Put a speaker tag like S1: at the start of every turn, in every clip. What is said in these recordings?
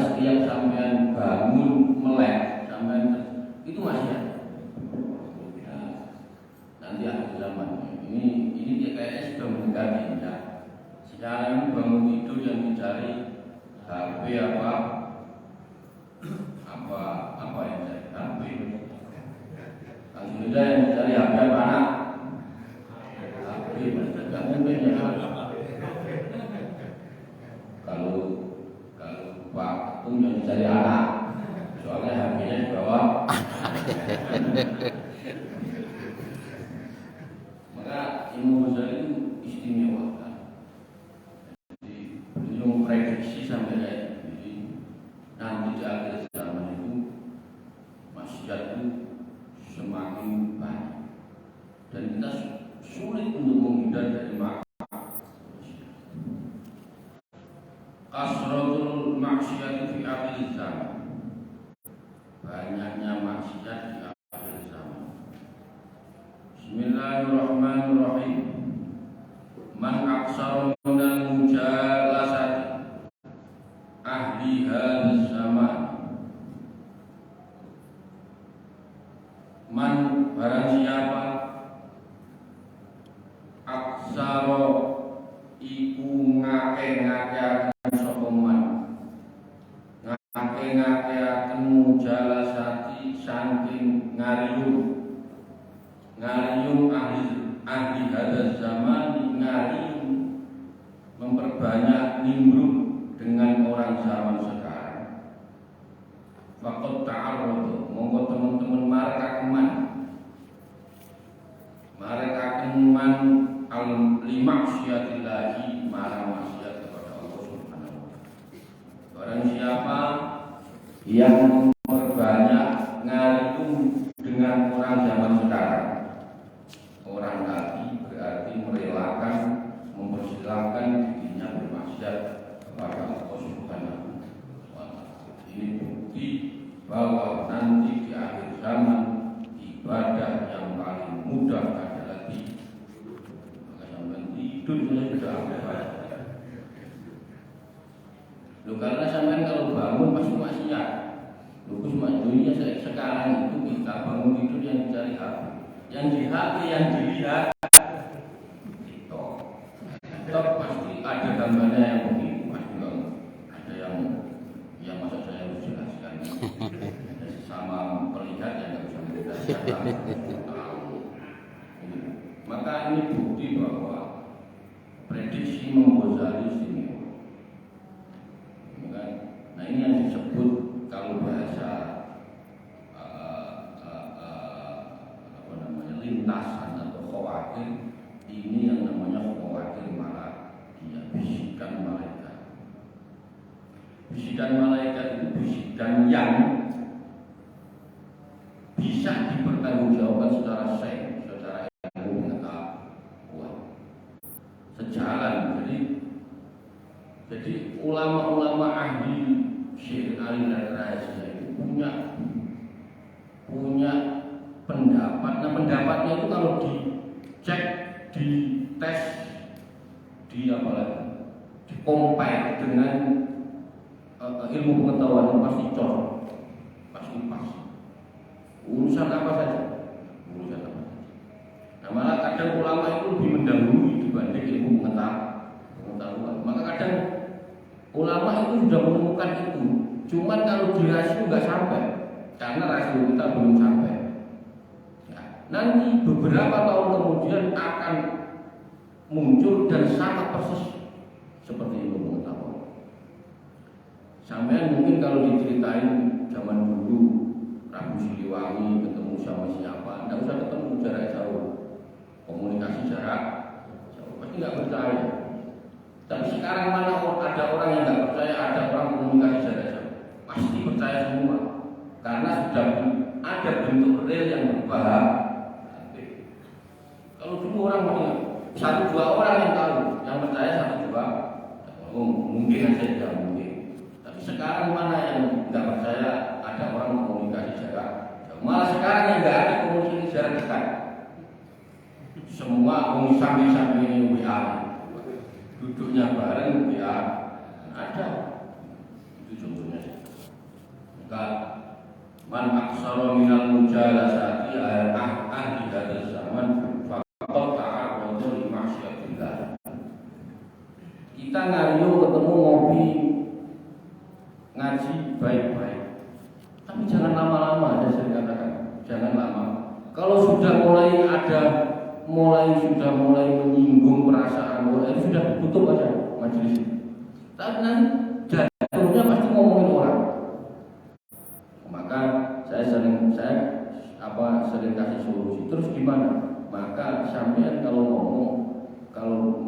S1: setiap sampean bangun melek, sampean itu masih ada. Nah, nanti akhir zaman ini kayaknya sudah mendekati ya. Sekarang bangun tidur yang dicari HP apa yang dicari HP. Alhamdulillah yang dicari HP apa anak? HP tidak mungkin ya. Kalau Pak Ketum yang dicari anak, soalnya HP-nya di bawah. Maka Imam Ghazali itu istimewa. Jadi beliau memprediksi sampai jadi nanti di akhir zaman itu maksiat itu semakin banyak dan kita sulit untuk menghindar dari maksiat. Kasratul maksiat fi akhir zaman, banyaknya maksiat di akhir zaman. Bismillahirrahmanirrahim. Man aksara minal mujalasati ahli hadzal zaman. Man barang siapa aksara iku ngake-ngake sapa man, ngake-ngake mujalasati saking ngariyung ahli hadzal zaman, ngariyung memperbanyak nimbrung dengan orang zaman sekarang. Faqad ta'arradu, monggo teman-teman marek keman al-limaksiatillahi, marang maksiat kepada Allah Subhanahu wa ta'ala. Barang siapa yang memperbanyak ngariyung dengan orang zaman sekarang, orang tadi berarti merelakan, mempersilahkan dirinya bermaksiat kepada Allah Subhanahu wa ta'ala. Ini bukti bahwa nanti di akhir zaman ibadah yang paling mudah adalah tidur. Maka sampai tidur sudah loh, karena sampai kalau bangun pasti maksiat. Lupus majunya sekarang itu kita bangun tidur yang dicari HP, yang di HP yang dilihat TikTok pasti ada gambarnya yang begitu, pasti ada yang masa saya harus jelaskan. Sama perlihat yang nggak bisa menjelaskan. Maka ini bukti bahwa prediksi Imam Ghazali istimewa. Nah ini yang disebut kalau bahasa lintasan atau khawatir, ini yang namanya khawatir malah dia bisikan malaikat. Bisikan malaikat itu bisikan yang bisa dipertanggungjawabkan secara sains, secara ilmu pengetahuan, sejalan. Jadi ulama-ulama ahli syi'r aliran rahasia itu punya pendapat. Nah pendapatnya itu kalau dicek, dites, compare dengan ilmu pengetahuan pasti cocok, pasti pas. Urusan apa saja. Nah malah kadang ulama itu lebih mendahului dibanding ilmu pengetahuan. Maka kadang ulama itu sudah menemukan itu, cuman kalau di rasio nggak sampai, karena rasio kita belum sampai. Ya, nanti beberapa tahun kemudian akan muncul dan sama persis seperti ilmu pengetahuan. Sampai mungkin kalau diceritain zaman dulu Prabu Siliwangi ketemu sama siapa, nggak usah ketemu jarak jauh, komunikasi jarak jauh, pasti nggak percaya. Tapi sekarang mana ada orang yang nggak percaya ada orang komunikasi jarak jauh, pasti percaya semua, karena sudah ada bentuk real yang berbahaya. Kalau dulu orang satu dua orang yang tahu, yang percaya satu dua, mungkin aja tidak mungkin. Tapi sekarang mana yang nggak percaya ada orang komunikasi jarak jauh? Malah sekarang yang nggak ada komunikasi jarak dekat, semua samping-samping WA, duduknya bareng WA, ada. Itu contohnya. Man aksara minal mujalasati ahli hadis zaman faqad ta'arrada li ma'syiatillah. Kita ngario ketemu ngopi ngaji baik-baik, tapi jangan lama-lama. Saya sering katakan jangan lama. Kalau sudah mulai menyinggung perasaan, itu sudah tutup aja majelis. Tapi nanti jatuhnya pasti ngomongin orang. Maka saya sering kasih solusi. Terus gimana? Maka sampean kalau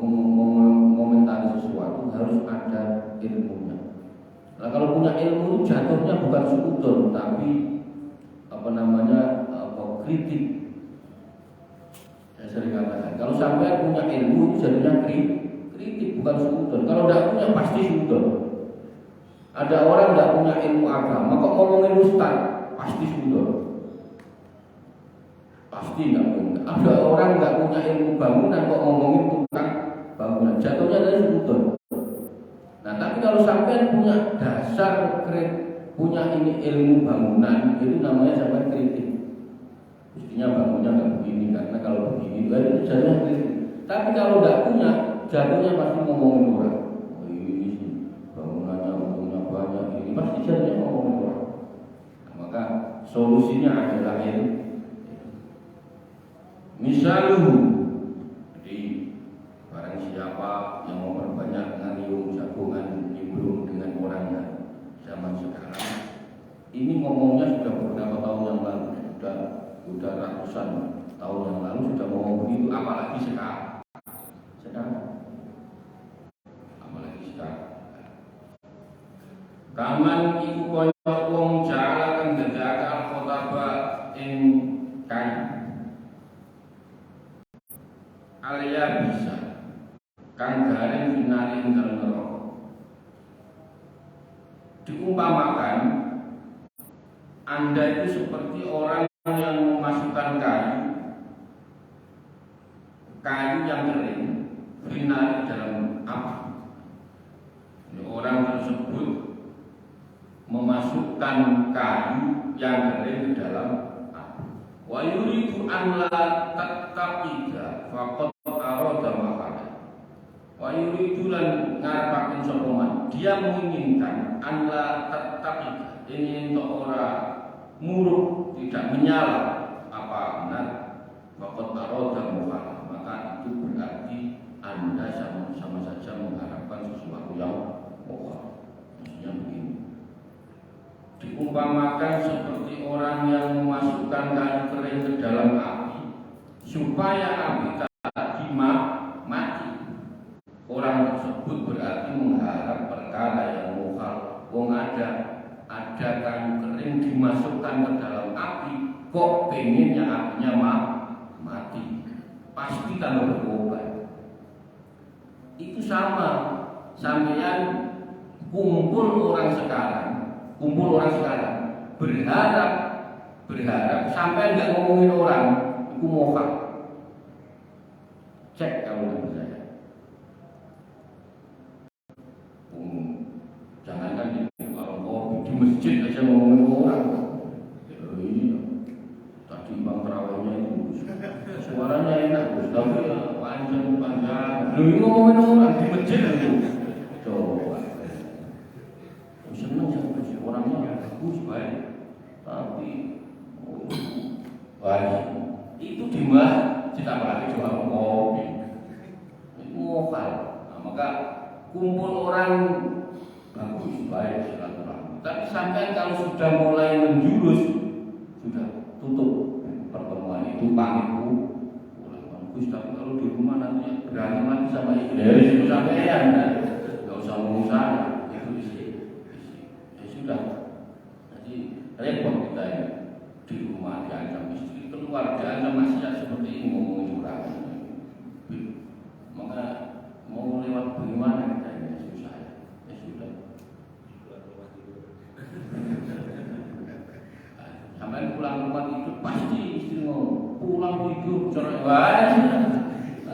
S1: mengomentari sesuatu harus ada ilmunya. Nah, kalau punya ilmu jatuhnya bukan suudon, tapi kritik. Saya sering katakan, kalau sampean punya ilmu jatuhnya kritik bukan suudon. Kalau tidak punya pasti suudon. Ada orang tidak punya ilmu agama kok ngomongin ustaz, pasti suudon. Pasti nggak punya. Ada orang nggak punya ilmu bangunan kok ngomongin tukang bangunan, jatuhnya dari suudon. Nah, tapi kalau sampai punya dasar punya ini ilmu bangunan, itu namanya sampai kritik. Mestinya bangunnya nggak begini, karena kalau begini itu jatuhnya kritik. Tapi kalau nggak punya, jatuhnya pasti ngomongin orang. Oh, ini sih bangunannya untungnya banyak, ini pasti jatuhnya ngomongin orang. Nah, maka solusinya adalah ilmu. Misalnya, jadi barang siapa yang memperbanyak ngariung jagungan nimbrung dengan orangnya zaman sekarang, ini ngomongnya sudah beberapa tahun yang lalu, sudah ratusan tahun yang lalu sudah ngomong begitu, apalagi sekarang, apalagi sekarang. Kaman iku kaya wong jala kang dadake al-khotaba ing kayu. Alia bisa kang garing finali ing dalem neraka. Diumpamakan Anda itu seperti orang yang memasukkan kayu yang kering finali dalam api. Orang tersebut memasukkan kayu yang kering ke dalam api. Wa yuridu an la tattaqida faqad arada maqala. Wa yuridu lan ngarepaken sapa man, dia menginginkan an la tattaqida, ingin untuk orang muruk, tidak menyala apa benar, faqad arada maqala, maka itu berarti Anda sama saja mengharapkan sesuatu yang pokok. Maksudnya begini, diumpamakan seperti orang yang memasukkan kayu kering ke dalam api supaya api tadi mati. Orang tersebut berarti mengharap perkara yang mokal. Wong ada kayu kering dimasukkan ke dalam api, kok pengennya apinya mati, pasti tambah berkobar. Itu sama, sampean kumpul orang sekarang berharap sampai nggak ngomongin orang, itu mokal. Cek kalau dengan saya. Jangankan kalau di masjid aja ngomongin orang. Iya. Tadi bang terawihnya itu suaranya enak, tapi panjang. Lu ngomongin orang di masjid itu. Coba. Senang sih orangnya bagus baik, tapi baik itu di masjid apalagi jual kopi itu mokal. Nah, maka kumpul orang bagus baik silaturahmi, tapi sampai kalau sudah mulai menjurus, sudah tutup pertemuan itu, pamitku pulang bagus. Tapi kalau di rumah nanti berantem lagi sama ibu dari situ sampai ya nggak usah ngomong sana, itu isi sudah. Jadi repot kita ya, di rumah diancam istri, keluar diancam maksiat seperti ini, ngomongin orang. Maka mau lewat bagaimana kita ini, susah ya. Ya sudah. Sampai pulang rumah itu pasti istri ngomong pulang tidur cerai. Wah,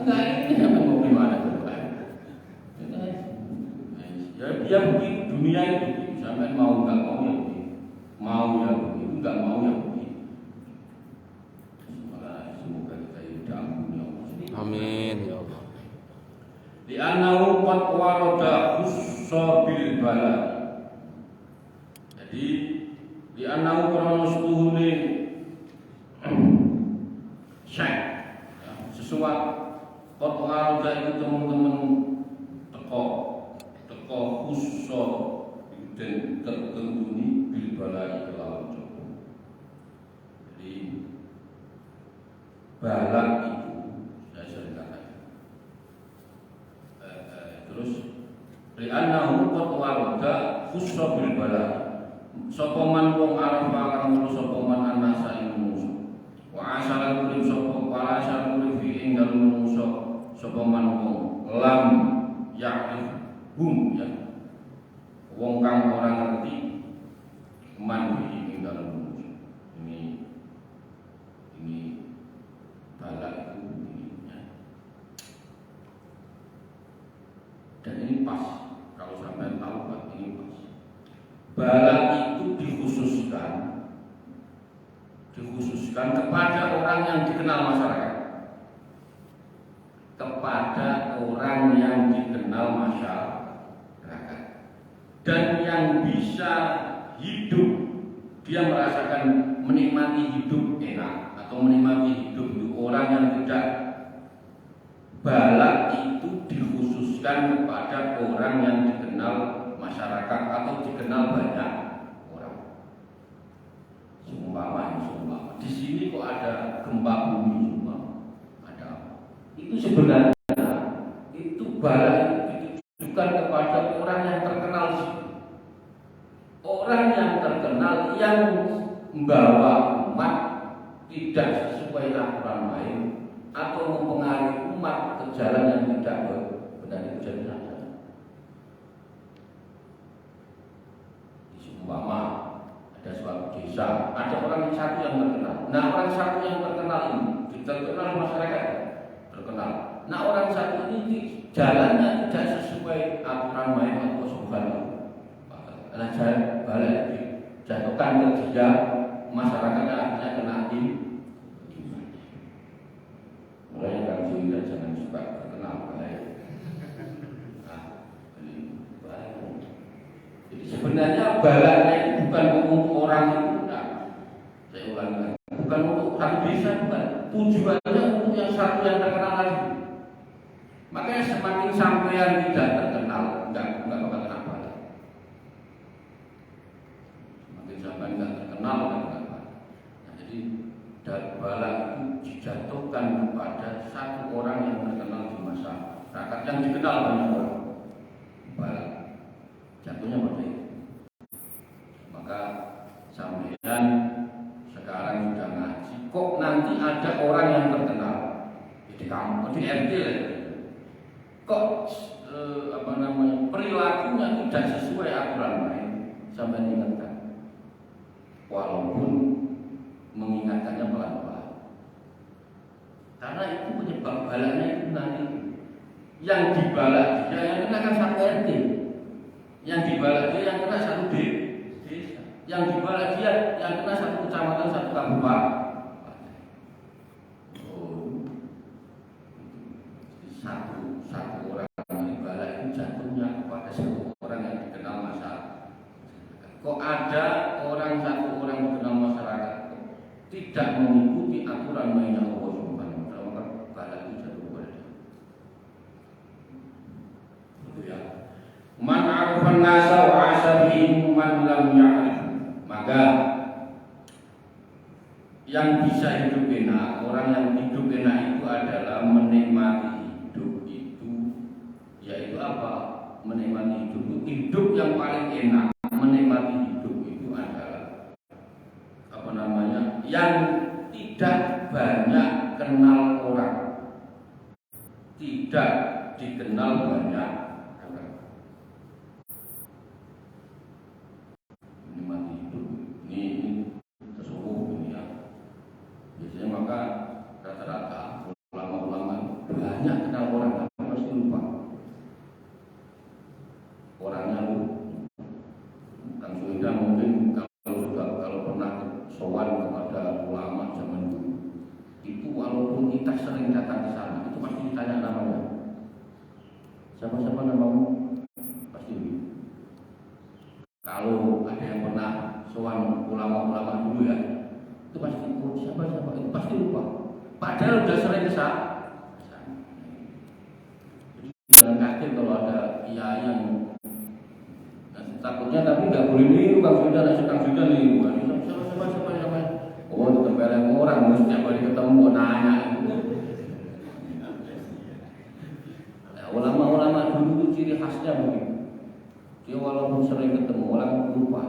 S1: enggak ini sampai mau gimana tuh? Ya begitu dunia itu, sampai mau nggak mau ya begitu. li'annahu qad warada khussa bil bala. Jadi li'annahu karena setuhune syek sesuatu qad warada itu teman-teman teko khussa dan tertentuni bil bala kelawan coba. Jadi balak itu saya sering katakan terus li'annahu qad warada khussa bil bala. Sapa man wong arep kang sapa man anasa ing manungsa wa asal kulim sapa wa asal kulim fi ing dalem manungsa sapa man wong lam ya'rif hum ya wong kang ora ngerti man fi ing dalem manungsa. Ini balak itu ini ya. Dan ini pas kalau sampai tahu Pak, ini pas. Balak itu dikhususkan kepada orang yang dikenal masyarakat, dan yang bisa hidup, dia merasakan menikmati hidup enak atau menikmati hidup itu. Orang yang tidak balak itu dikhususkan kepada orang yang dikenal masyarakat atau dikenal banyak orang. Seumpama di sini kok ada gempa bumi semua, ada itu sebenarnya itu balak itu ditujukan kepada orang yang terkenal, orang yang terkenal yang membawa umat tidak sesuai aturan main atau mempengaruhi umat ke jalan yang tidak benar itu jadi saja. Umpama ada suatu desa, ada orang satu yang terkenal. Nah orang satu yang terkenal ini terkenal masyarakat terkenal. Nah orang satu ini jalannya tidak sesuai aturan main atau sopan. Karena jalan balik dijatuhkan ke dia, masyarakatnya akhirnya kena tim. Mulai kan sehingga jangan suka terkenal balik. Jadi sebenarnya balaknya itu bukan untuk orang itu, saya ulangi lagi, bukan untuk satu desa, bukan. Tujuannya untuk yang satu yang terkenal lagi. Makanya semakin sampean tidak terkenal, enggak bakal kena balak. Semakin sampean tidak terkenal, enggak kena balak. Nah, jadi balak itu dijatuhkan kepada satu orang yang terkenal di masyarakat, yang dikenal banyak orang. Balak jatuhnya seperti itu. Maka sampean sekarang sudah ngaji, kok nanti ada orang yang terkenal di kampung, di RT kok perilakunya tidak sesuai aturan main, sampai ingatkan, walaupun mengingatkannya pelan-pelan, karena itu penyebab balaknya itu nanti yang dibalak dia yang kena kan satu RT, yang dibalak dia yang kena satu desa, yang dibalak dia yang kena satu kecamatan, satu kabupaten. Satu orang yang dibalak itu jatuhnya kepada satu orang yang dikenal masyarakat. Kok ada satu orang dikenal masyarakat tidak mengikuti aturan mainnya Allah Subhanahu wa taala, maka balak itu jatuh kepada dia. Itu ya. Man arafan nasa wa asabihim man lam ya'rif. Maka yang bisa hidup enak, orang yang hidup enak itu adalah menikmati hidup itu. Yaitu apa? Menikmati hidup itu. Hidup yang paling enak, menikmati hidup itu adalah yang tidak banyak kenal orang, tidak dikenal banyak orang. Menikmati hidup ini sesuatu ini ya. Biasanya maka rata-rata ulama-ulama banyak kenal orang, tapi pasti lupa orangnya lu. Kang Suhida mungkin kalau pernah sowan kepada ulama zaman dulu, itu walaupun kita sering datang ke sana, itu pasti ditanya namanya. Siapa namamu? Pasti kalau ada yang pernah sowan ulama-ulama dulu ya, itu pasti siapa itu pasti lupa. Padahal udah sering kesak. Jangan kaget kalau ada kiai yang takutnya, tapi nggak boleh niru Kang Sudah, Kang Sudah niru. Siapa namanya? Oh, tetap beleng orang, mesti tiap hari ketemu nanya. Nah, ulama-ulama dulu itu ciri khasnya begitu. Dia walaupun sering ketemu orang lupa.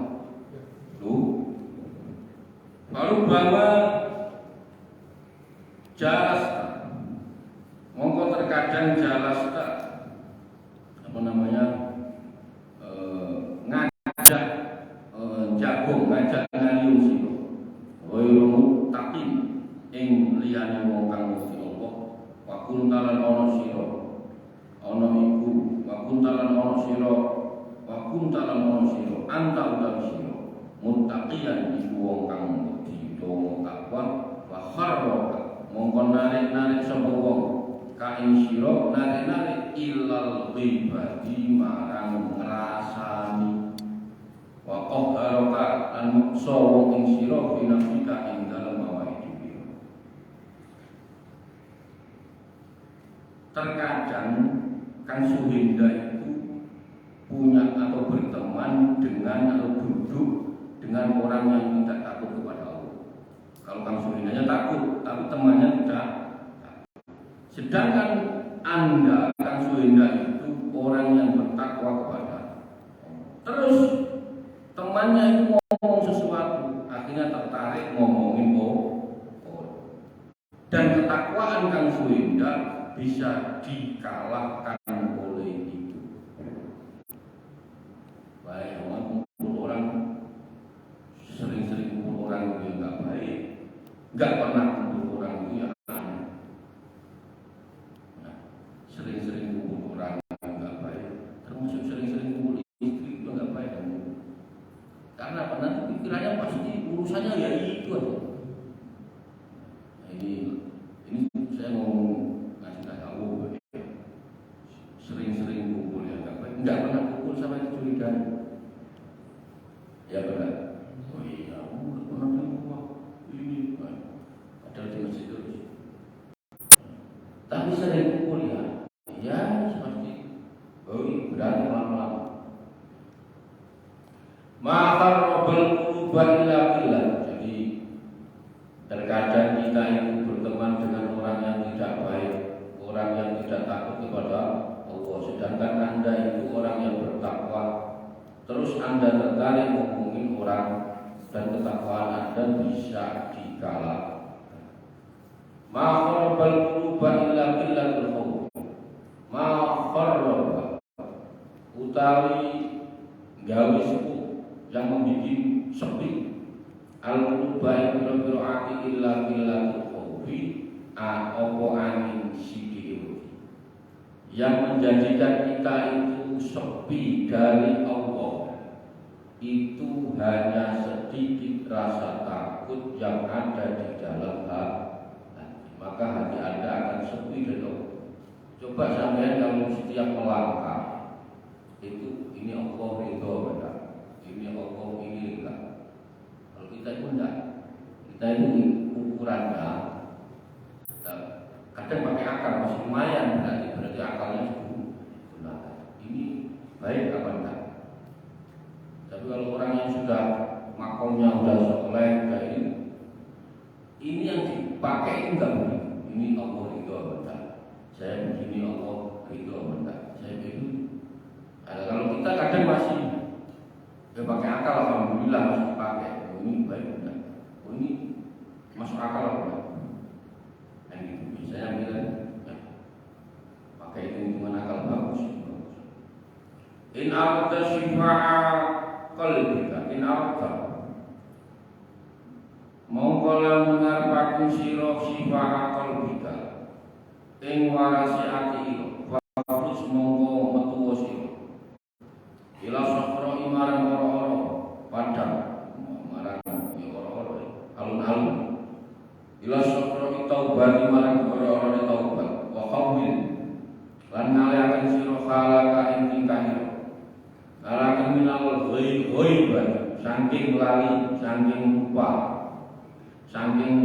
S1: Lalu bahwa jalas, mongko terkadang jalas ngajak jagung, ngajak ngaliung sira. Wairu takin ing liyane wong kang Gusti Allah, wa kuntalan ana sira. Ana iku wa kuntalan ana sira, anta utawi sira. Muttaqiyan iku wong kang ditomo takwa, wa kharra mongko narik sapa wong ka ing sira narik ilal ghibati marang ngrasani. Wa qahharaka lan muksa wong ing sira binafsika ing dalem awake dhewe. Terkadang Kang Suhinda itu punya atau berteman dengan atau duduk dengan orang yang tidak takut kepada Allah. Kalau Kang Suhindanya takut, tapi temannya tidak. Sedangkan Anda, Kang Suhinda itu orang yang bertakwa kepada Allah. Terus temannya itu ngomong sesuatu, akhirnya tertarik ngomongin dan ketakwaan Kang Suhinda bisa dikalahkan oleh itu. Baik, kumpul orang, sering-sering kumpul orang yang nggak baik, nggak pernah kumpul orang itu yang aneh. Nah, sering-sering kumpul orang yang nggak baik, termasuk sering-sering kumpul istri itu nggak baik. Karena apa? Nanti pikirannya pasti urusannya ya itu aja. Nah, ini saya ngomong ngasih tahu, sering-sering kumpul yang nggak baik, nggak pernah kumpul sampai kecurigaan. Ya benar. Oh iya, nggak pernah kumpul ini, padahal di masjid terus. Tapi sering kumpul ya seperti berani lama-lama. Maka robel kuruban illa. Jadi terkadang kita itu berteman dengan orang yang tidak baik, orang yang tidak takut kepada Allah. Sedangkan Anda itu orang yang bertakwa. Terus Anda tertarik ngomongin orang dan ketakwaan Anda bisa dikalahkan. Maka robel kuruban illa utawi gawe yang membuat sepi al-quluba biro ati illa billahi khawfi apa angin sikil yang menjadikan kita itu sepi dari Allah itu hanya sedikit rasa takut yang ada di dalam hati. Maka hati Anda akan sepi dari Allah. Coba sampai kalau setiap melangkah itu ini Allah ridho benar. Ini Allah ini enggak. Kalau kita itu enggak, kita ini ukurannya kadang pakai akal masih lumayan, berarti akalnya digunakan. Ini baik apa enggak? Tapi kalau orang yang sudah makomnya sudah soleh kayak ini yang dipakai itu enggak boleh. Ini Allah ridho benar. Saya begini Allah ridho benar. Saya begini. Kalau kita kadang masih pakai akal, alhamdulillah masih dipakai. Oh, ini baik benar. Oh, ini masuk akal benar. Dan itu biasanya kita pakai hitungan akal bagus. In arda syifa'a qalbika, in arda mongko lamun ngarepaken sira syifa'a qalbika ing warasi ati ira terus mongko metu sira ila sahra imarang ora-ora padang marang ora-ora alun-alun ila sahra taubat imarang ora-ora taubat wa qawmin lan ngaleaken sira ghaiban, saking lali, saking lupa, saking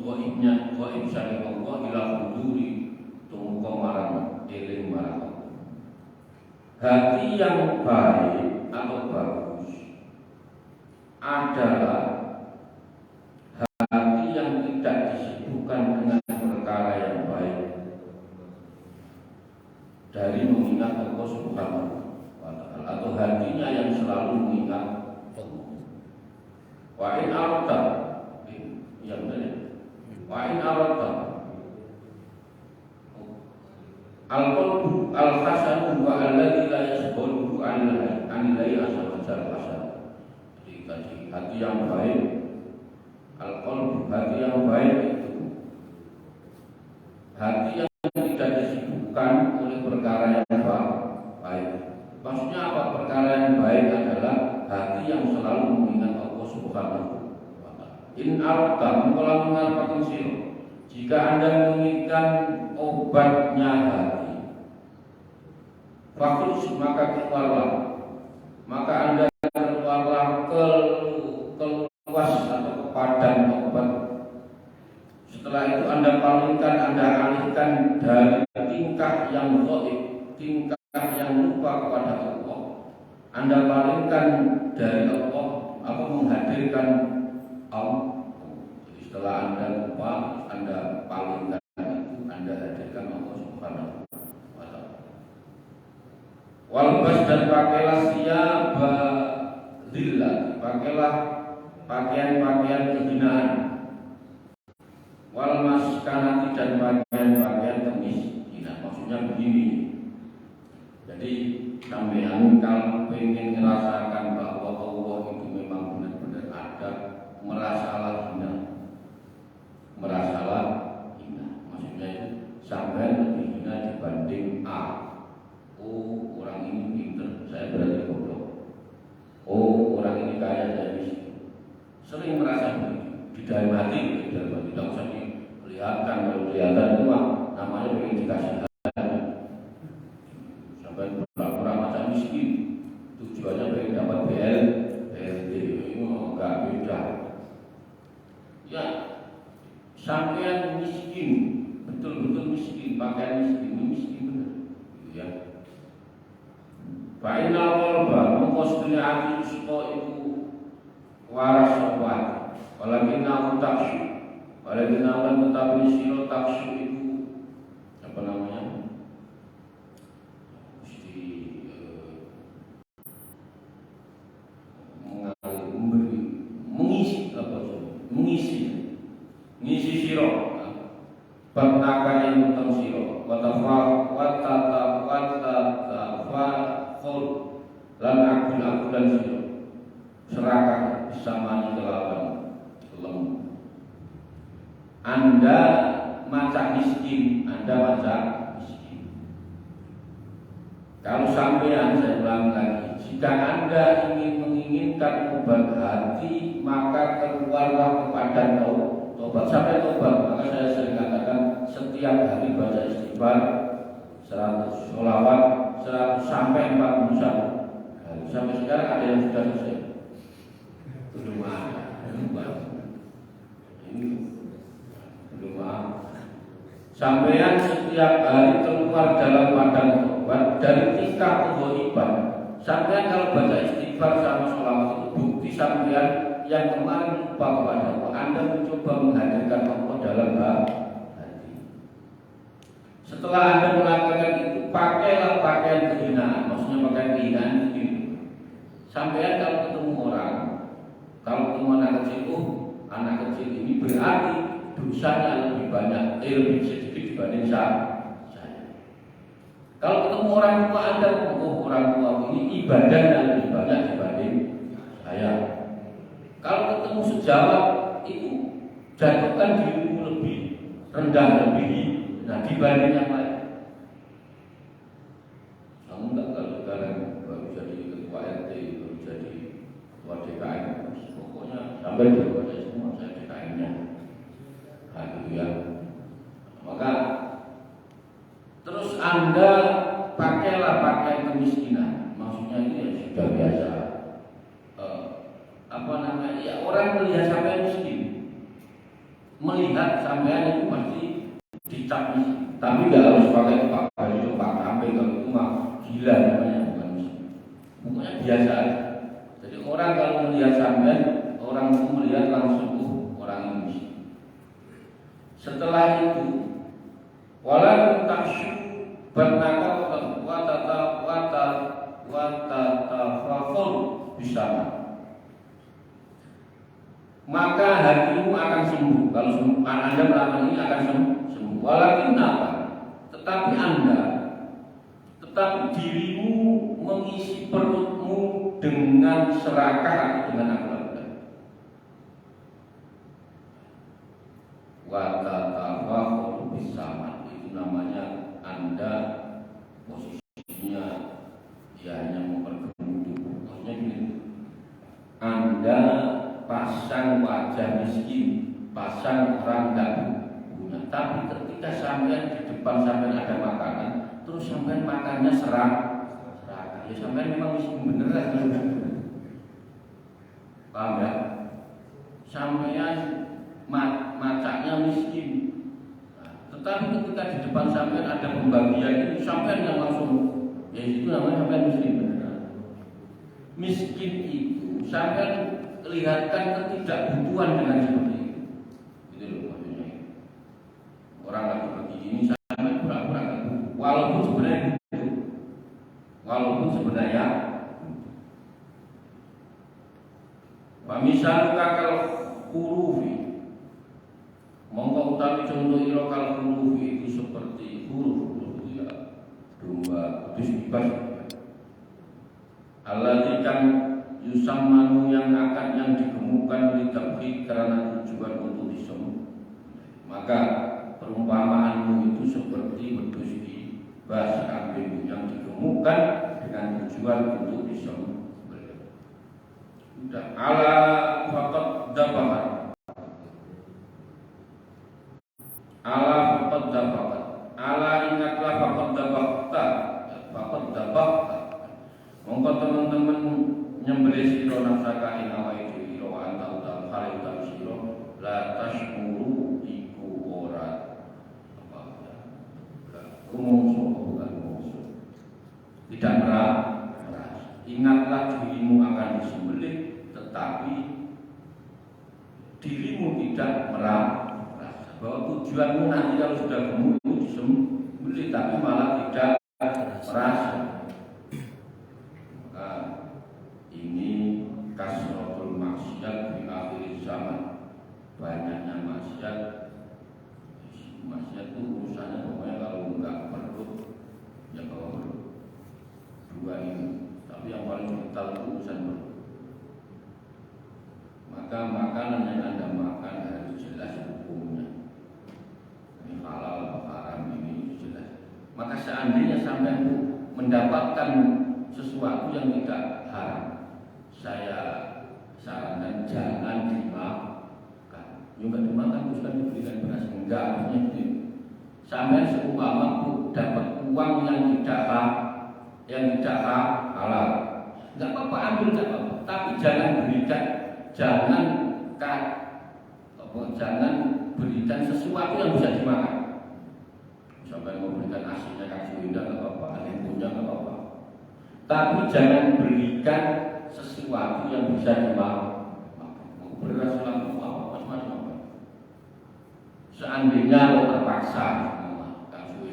S1: ghaib saking Allah ila huduri tumeka marang eling marang. Hati yang baik atau bagus adalah hati yang tidak disibukkan dengan perkara yang baik dari mengingat Allah Subhanahu wa ta'ala, atau hatinya yang selalu mengingat Allah. Wa in arata, ya benar ya. Wa in arata al-qalbu al-hasan wa alladhi la yasbulu anillahi azza wa jalla. Jadi hati yang baik, al-qalbu, hati yang baik itu hati yang tidak disibukkan oleh perkara yang baik. Maksudnya apa? Perkara yang baik adalah hati yang selalu mengingat Allah Subhanahu wa ta'ala. In arta mengkolam mengarpakan siro, jika Anda menginginkan obatnya hati, fakus maka keluarlah, maka Anda keluarlah keluas atau kepadan obat. Setelah itu Anda palingkan, Anda alihkan dari tingkah yang ghaib, tingkah yang lupa kepada Allah. Anda palingkan dari Allah, apa menghadirkan Allah. Jadi setelah Anda lupa, Anda palingkan itu, Anda hadirkan Allah Subhanahu wa ta'ala. Walbas, dan pakailah siyaba dhillah, pakailah pakaian-pakaian kehinaan. Wal maskanati, dan pakaian-pakaian kemiskinan. Maksudnya begini, jadi sampean kalau pengen merasakan bahwa Allah itu memang benar-benar ada, merasalah hina. Maksudnya itu sampean lebih hina dibanding A. Oh, orang ini pintar, saya berarti goblok. Oh, orang ini kaya, saya miskin. Sering merasa begitu di dalam hati, tidak usah dilihatkan. Kalau kelihatan itu namanya pengen dikasih hati. Sampai pura-pura macam miskin, tujuannya pengen dapat BLT. Ini enggak beda. Ya, sampean miskin, betul-betul miskin, pakaian miskin benar, ya. Fa'inal qalba mengkos dunia hati suka itu waras sobat. Walakin namun taksu, walakin namun tetapi siro taksu itu apa namanya? Mesti mengisi siro, bernakan yang tentang siro, watafal lan akul-akulan siro, serakah bersama kelawan lemah. Anda macam miskin, Kalau sampean, saya ulang lagi, jika Anda ingin menginginkan obat hati, maka keluarlah kepada tobat. Sampai tobat, maka saya sering katakan setiap hari baca istighfar 100, sholawat 100 sampai 41. Sampai sekarang ada yang sudah selesai? Belum ada. Ini belum ada. Sampean setiap hari keluar dalam padang tobat dari tingkah keghaiban. Sampean kalau baca istighfar sama sholawat itu bukti sampean yang kemarin lupa kepada Allah. Anda mencoba menghadirkan Allah dalam hati. Setelah Anda melakukan itu, pakailah pakaian kehinaan. Maksudnya pakaian kehinaan itu. Sampean kalau ketemu orang, kalau ketemu anak kecil ini berarti dosanya lebih banyak, lebih sedikit dibanding saya. Kalau ketemu orang tua Anda, orang tua ini ibadahnya lebih banyak dibanding saya. Kalau ketemu sejawat itu jatuhkan dirimu lebih rendah, dibanding yang lain. Kamu enggak kalau sekarang baru jadi ketua RT, baru jadi ketua DKM, pokoknya sampai berbuat semua saya DKM-nya. Ya. Maka terus Anda pakailah pakaian kemiskinan. Maksudnya ini ya sudah biasa. ya orang melihat sampean miskin, melihat sampean itu pasti dicap miskin. Tapi nggak harus pakai Pak Bayu, Pak Kampe, kalau itu mah gila namanya, bukan miskin. Pokoknya biasa aja. Jadi orang kalau melihat sampean, orang itu melihat langsung orang ini miskin. Setelah itu, walau taksyu bernaka watatafakul bisa, maka hatimu akan sembuh. Kalau Anda melakukan ini akan sembuh. Walaupun apa? Tetapi dirimu mengisi perutmu dengan serakah atau dengan akhlak. Watatafakul bisa, itu namanya Anda posisinya ya hanya memperkemudian. Maksudnya gini, Anda pasang wajah miskin, pasang orang tidak punya, tapi ketika sampean di depan sampean ada makanan, terus sampean makannya serang, ya sampean memang miskin beneran. Paham ya? Sampean macaknya miskin, tetapi ketika di depan sampean ada pembagian itu sampean yang langsung, ya itu namanya sampean miskin beneran. Miskin itu sampean lihatkan ketidakbutuhan dengan seperti itu. Itu loh maksudnya. Orang lagi pergi ini sampai pura-pura walaupun sebenarnya misal kakal hurufi, mongko utawi contoh ira kal hurufi itu seperti huruf ya domba kudus ibas allati kan yusammanu yang digemukkan litabhid karena tujuan untuk disembah. Maka perumpamaanmu itu seperti wedhus ibas kambing yang digemukkan dengan tujuan untuk disembah. Sudah ala faqad dabahat, ala faqad dabahat, ala ingatlah faqad dabahat. Mongko teman-teman nyembelih sira nafsaka ing awake dhewe ira wa anta utal khalil ta sira la tashkuru iku ora apa ya tidak merasa. Ingatlah dirimu akan disembelih, tetapi dirimu tidak merasa bahwa tujuanmu nanti kalau sudah gemuk itu disembelih, tapi malah tidak merasa. Ini kasratul maksiat di akhir zaman, banyaknya maksiat itu urusannya pokoknya kalau enggak perut ya bawa perut dua ini, tapi yang paling vital itu urusan perut. Maka makanan yang Anda makan harus jelas hukumnya, ini halal atau haram, ini jelas. Maka seandainya sampai mendapatkan sesuatu yang tidak haram, saya sarankan jangan dimakan. Yang nggak dimakan bukan diberikan beras, enggak, maksudnya gitu. Sampai seumpama dapat uang yang tidak halal, nggak apa-apa, ambil nggak apa-apa, tapi jangan berikan sesuatu yang bisa dimakan. Sampai mau berikan nasinya kasih indah nggak apa-apa, lembunya nggak apa-apa, tapi jangan berikan sesuatu yang bisa dimakan. Beras langsung macam-macam. Seandainya lo terpaksa,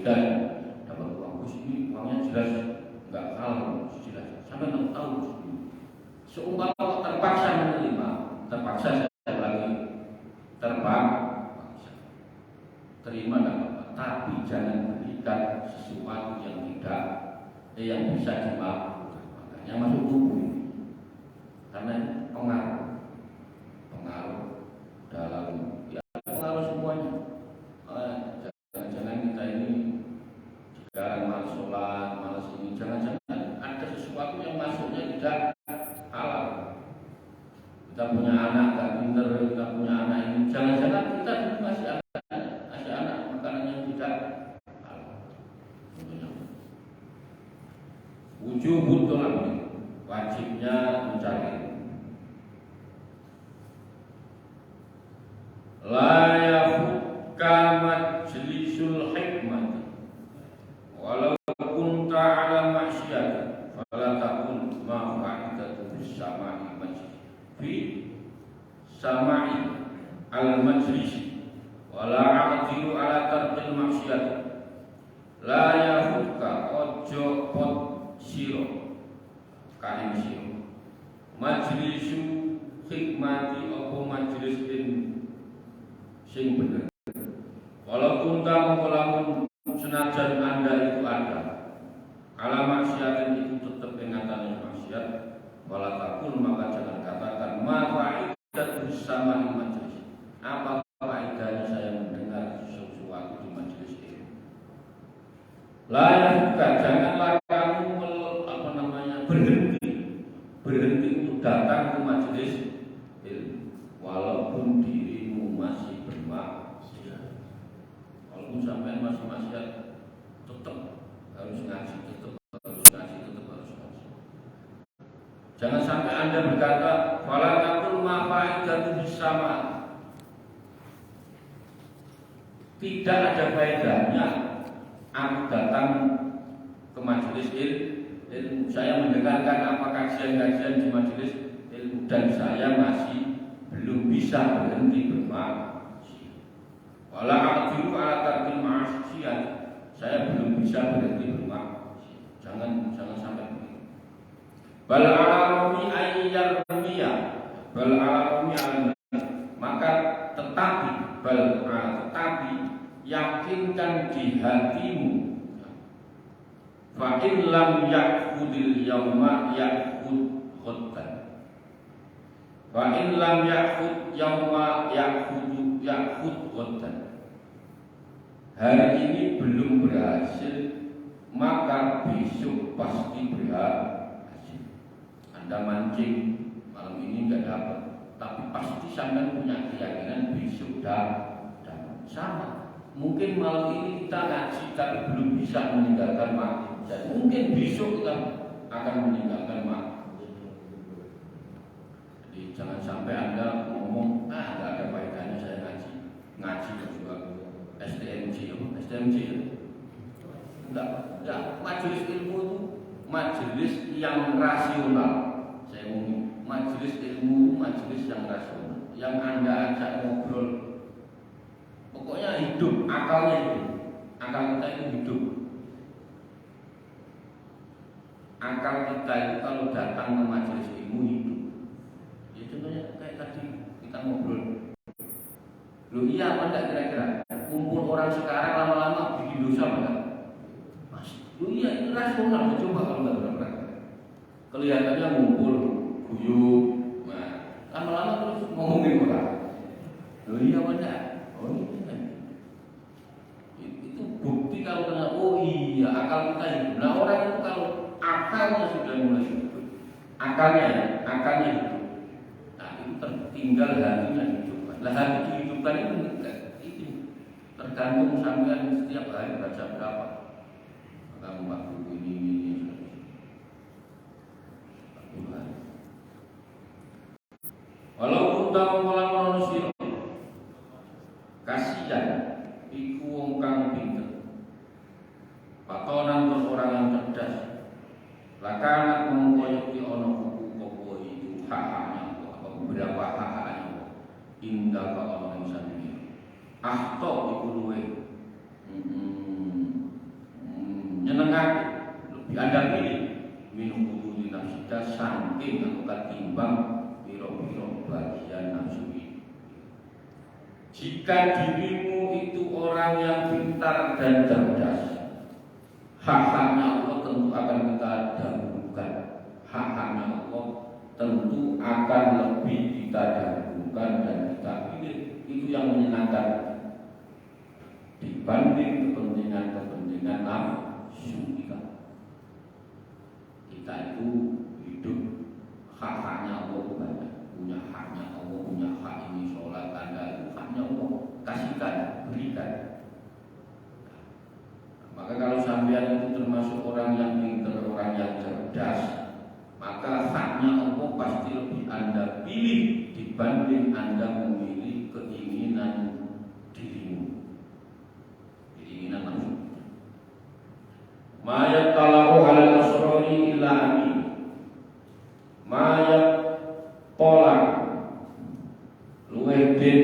S1: dan dapat uang ini, uangnya jelas nggak halal, jelas. Sampai nggak tahu. Seumpama terpaksa menerima, terpaksa saya lagi terpaksa terima nggak apa-apa, tapi jangan berikan sesuatu yang yang bisa dimakan. Makanya masuk tubuh ini. Karena pengaruh dalam pengaruh semuanya. Jangan kita ini sekarang malas sholat, malas ini, jangan-jangan ada sesuatu yang masuknya tidak halal. Kita punya anak gak pinter, kita punya anak ini, jangan-jangan kita masih anak makanan yang tidak halal. Wujud betul wajibnya mencari. majlisul hikmah walau kunta ala maksiat fala taqul ma fa'idatu bis sama'i majlis fi sama'i al majlis wala aqdiru ala tarkil maksiat la yahudka ojo pot siro kain siro majlisu hikmati opo majlis sing bener walaupun kamu melamun senajan anda itu ada ala maksiatin itu tetap ingatannya maksiat wala takun maka jangan katakan ma fa'idat bersama di majlis apa faedahnya saya mendengar sesuatu di majlis ini layak janganlah kamu berhenti untuk datang ke majlis ilmu walaupun dirimu masih bermaksiat. Walaupun sampai masih maksiat tetap harus ngaji, tetap harus ngaji, tetap harus ngaji. Jangan sampai Anda berkata fala taqul ma fa'idatu bisama. Tidak ada faedahnya aku datang ke majelis ilmu. Saya mendengarkan apa kajian-kajian di majelis ilmu dan saya masih belum bisa berhenti bermaksiat. Wala aqdiru ala tarkil ma'asiyat. Saya belum bisa berhenti bermaksiat. Jangan sampai begitu. Bal alami ayyarmiya. Bal alami maka tetapi yakinkan di hatimu fa in lam ya'khudil yauma ya'khud khuddan fa in lam ya'khud yauma ya'khud khuddan hari ini belum berhasil maka besok pasti berhasil. Anda mancing malam ini enggak dapat tapi pasti sampai punya keyakinan besok dapat. Sama mungkin malam ini kita ngaji tapi belum bisa meninggalkan maksiat. Dan mungkin besok kita akan meninggalkan maksiat. Jadi jangan sampai Anda ngomong nggak ada faedahnya saya ngaji juga STMJ enggak majelis ilmu itu majelis yang rasional. Saya ngomong majelis ilmu itu majelis yang rasional yang Anda ajak ngobrol pokoknya hidup, akalnya itu akal kita itu hidup. Akal kita itu kalau datang ke majelis ilmu hidup. Ya contohnya kayak tadi kita ngobrol. Loh iya apa enggak kira-kira? Kumpul orang sekarang lama-lama bikin dosa apa enggak? Masih. Loh iya itu rasional. Coba kalau enggak benar-benar. Kelihatannya ngumpul, guyup. Nah, lama-lama terus ngomongin orang. Loh iya apa enggak? Oh iya. Itu bukti kalau kena oh iya akal kita hidup. Nah orang itu kalau akalnya sudah mulai hidup, akalnya hidup. Nah itu tertinggal hatinya hidup. Lah hati dihidupkan itu enggak, itu tergantung sampean setiap hari baca berapa. Maka membuat buku ini. Walau kita mengolah manusia, kasihan, iku wong kang pinter, patonan terus orang yang cerdas. Lakanat mengkoyoti ono buku koko itu haknya apa beberapa haknya indah kalau orang sendiri ahto iku luwe nyenengake lebih Anda pilih minum kudu di nafsida saking aku ketimbang piro-piro bagian nafsu ini. Jika dirimu itu orang yang pintar dan cerdas, hak-haknya Allah tentu akan kita dahulukan. Hak-haknya Allah tentu akan lebih kita dahulukan dan kita pilih. Itu yang menyenangkan dibanding kepentingan nafsu kita. Kita itu hidup hak-haknya Allah banyak. Punya haknya Allah, punya hak ini sholat Anda itu haknya Allah. Kasihkan, berikan. Maka kalau sampean itu termasuk orang yang pintar, orang yang cerdas, maka haknya Allah pasti lebih Anda pilih dibanding Anda memilih keinginan dirimu. Jadi luwih din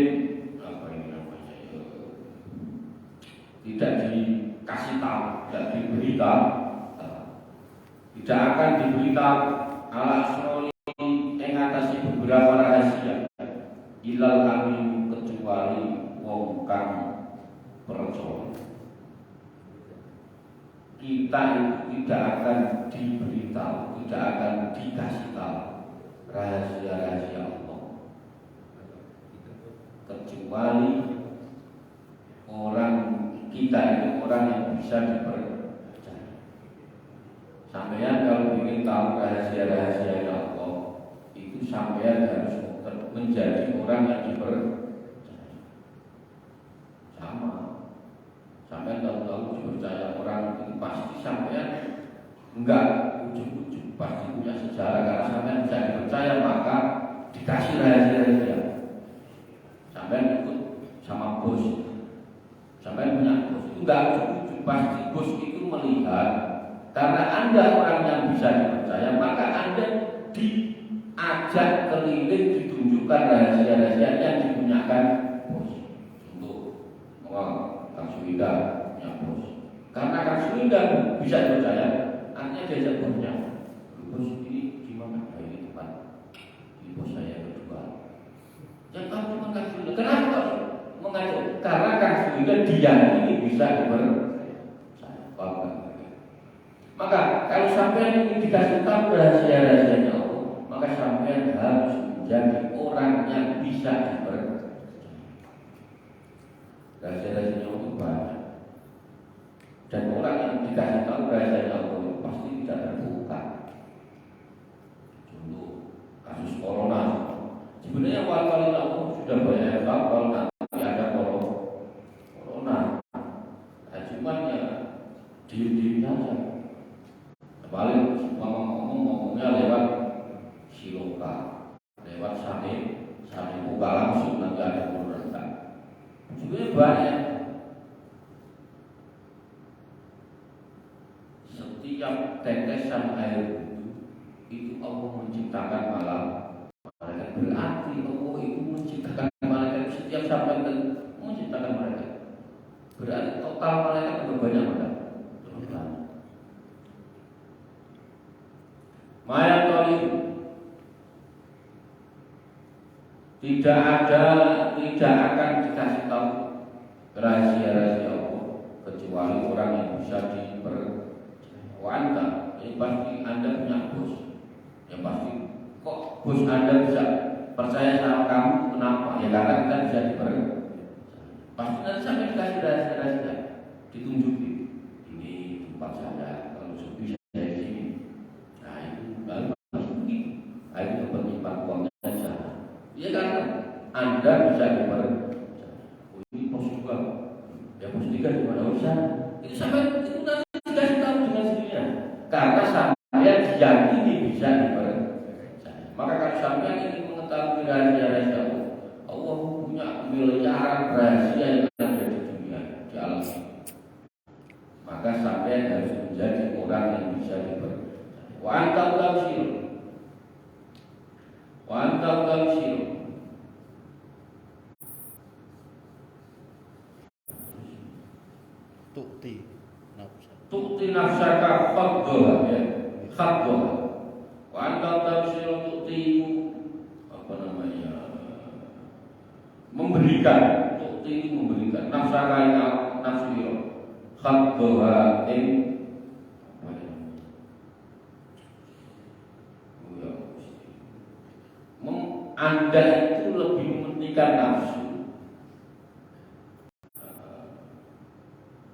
S1: apa ini namanya tidak dikasih tahu, tidak diberitahu, tidak akan diberitahu ala asrori yang atasi beberapa rahasia ilal amin kecuali wong kang percaya. Kita itu tidak akan diberitahu, tidak akan dikasih tahu rahasia-rahasia Allah kecuali orang kita itu orang yang bisa dipercaya. Sampean kalau ingin tahu rahasia-rahasia Allah itu sampean harus menjadi orang yang dipercaya. Sama sampean tahu dipercaya orang itu pasti sampean enggak ujung-ujung pasti punya sejarah. Karena sampean bisa dipercaya maka dikasih rahasia-rahasia. Sampean ikut sama bos, sampean punya bos itu enggak ujung-ujung pasti bos itu melihat karena Anda orang yang bisa dipercaya maka Anda diajak keliling ditunjukkan rahasia-rahasia yang dipunyakan bos. Untuk Kang Suwida punya bos. Karena Kang Suwida bisa dipercaya, artinya diajak bosnya. Bos ini gimana? Nah, ini tempat ini bos saya kedua. Yang kamu cuma Kang Suwida. Kenapa mengajak? Karena Kang Suwida dia ini bisa dipercaya. Maka kalau sampean ini dikasih tahu rahasia-rahasianya Allah, maka sampean harus menjadi orang yang bisa dipercaya. Rahasia-rahasianya Allah itu banyak. Dan orang yang dikasih tahu rahasia Allah itu pasti tidak terbuka. Contoh kasus corona. Sebenarnya awal-awal Allah sudah banyak yang tahu kalau nanti ada corona. Nah, cuman ya diem-diem saja. Paling ngomongnya lewat siloka, lewat sane buka langsung nanti ada corona. Sebenarnya banyak. Setiap tetesan air itu Allah menciptakan malam malaikat. Berarti Allah itu menciptakan malaikat setiap sampai menciptakan malaikat. Berarti total malaikat berbanyak mana? Mayat tolib tidak akan dikasih tahu rahasia-rahasia Allah kecuali orang yang bisa dipercaya. Ini pasti Anda punya bos, yang pasti kok bos Anda bisa percaya sama kamu kenapa? Ya karena kita bisa dipercaya. Pasti nanti sampai dikasih rahasia-rahasia, ditunjukin ini tempat saya kalau sepi saya di sini. Itu penyimpan uangnya saja. Ya karena Anda bisa dipercaya. Oh, ini pos 2, ya pos 3 di mana urusan? Itu sampai itu nanti dikasih tahu dengan sendirinya. Karena sampai diyakini bisa dipercaya. Maka kalau sampai ingin mengetahui rahasia-rahasia Allah punya miliaran rahasia yang ada di dunia, di alam ini. Maka sampai harus menjadi orang yang bisa dipercaya. Wa anta tabshir tu'ti nafsaka khaddoha ya khaddoha wa anta tabshir tu'ti apa namanya memberikan tu'ti memberikan nafsaka ila nafsiro khaddoha Anda itu lebih mementingkan nafsu.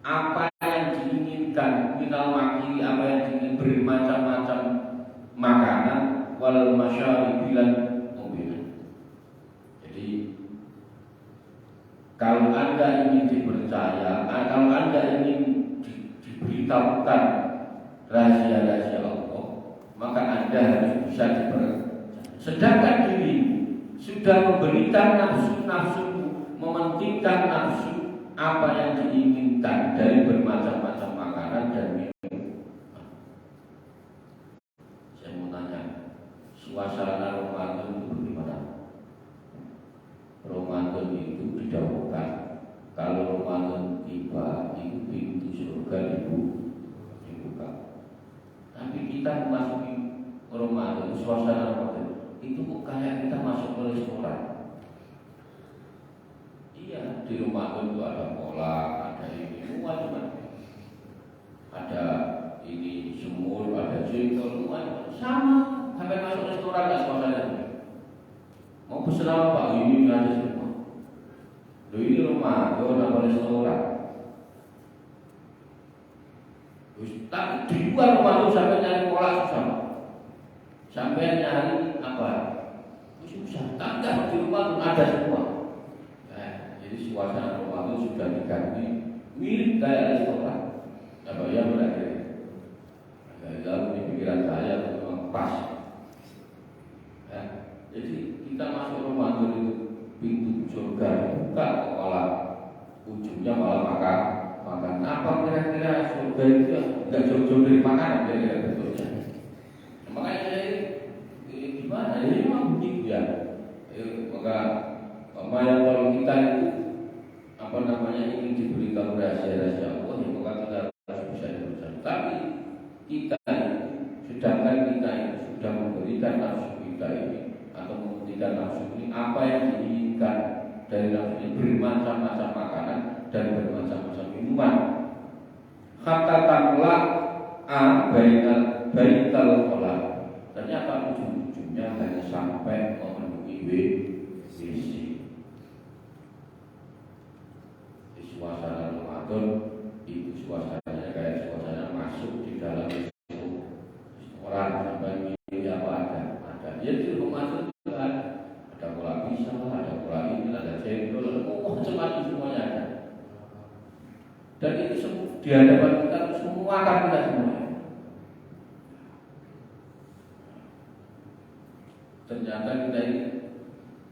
S1: Apa yang diinginkan minal makili, apa yang diinginkan bermacam-macam makanan wal masyaribilan mobilan. Jadi kalau Anda ingin dipercaya, kalau Anda ingin diberitahukan rahasia-rahasia Allah, maka Anda harus bisa dipercaya. Sedangkan diri sudah memberikan nafsu-nafsu, mementingkan nafsu apa yang diinginkan dari bermacam-macam makanan dan minum. Saya mau tanya, suasana Ramadan itu bagaimana? pintu surga dibuka. Tapi kita memasuki Ramadan, suasana Ramadan itu kok kayak kita masuk ke restoran. Iya, di Ramadan itu ada kolak, ada ini, macam-macam. Ada ini semur, ada jengkol, macam-macam. Sama, sampai masuk restoran nggak suasana. Mau pesan apa? Ini ada semua. Loh ini Ramadan, apa restoran? Tapi di luar Ramadan sampai nyari kolak susah. Sampai nyari apa? Susah. Tak di rumah pun ada semua. Nah, jadi suasana Ramadan sudah diganti mirip kayak restoran. Apa ya berarti? Lalu di pikiran saya memang pas. Ya, jadi kita masuk Ramadan itu pintu surga dibuka kepala ujungnya malah makan. Apa kira-kira surga itu nggak jauh-jauh dari makanan kira-kira bentuknya? Makanya saya gimana? Ini memang begitu ya. Maka yang kalau kita itu apa namanya ingin diberitahu rahasia-rahasia Allah, ya maka kita harus bisa berusaha. Tapi kita sedangkan kita itu sudah memberikan nafsu kita ini atau memberikan nafsu ini apa yang diinginkan dari nafsu ini bermacam-macam makanan dan bermacam-macam minuman. Hatta tamla baital qola. Ternyata ujung-ujungnya hanya sampai memenuhi WC. Di suasana Ramadan itu suasananya kayak suasana masuk di dalam orang sampai ini apa ada. Dia di Ramadan juga ada kola pisang, ada kola ini, ada cendol, macam-macam semuanya ada. Dan itu semua di hadapan kita semua akan kita semua. Ternyata kita ini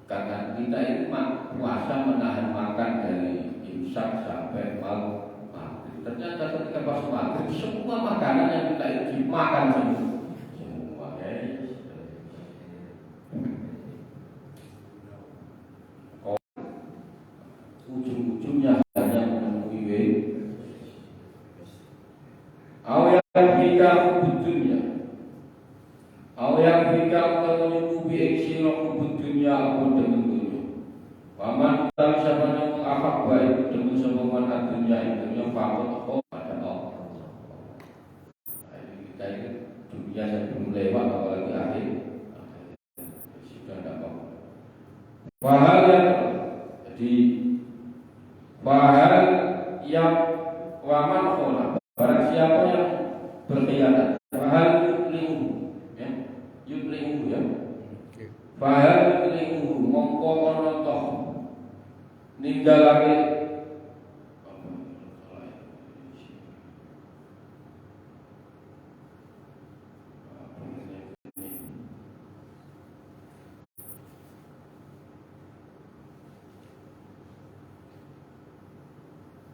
S1: karena kita ini puasa menahan makan dari imsak sampai maghrib. Ternyata ketika pas maghrib semua makanan yang kita itu dimakan semua. Ujung-ujungnya hanya memenuhi Awyak dunia, awyak menyukupi eksiro dunia aku dengan dunia. Paman tak siapa yang mengafak baik dengan sebuah dunia itu fakot pada Allah. Kita ini dunia sebelum lewat apalagi akhir sudah tidak apa. Bahal yang jadi bahal yang waman khola. Barang siapa yang berkhianat, bahal yuklihu, ya, yuklihu ya, bahal yuklihu, mongko ono toh, ninggalake,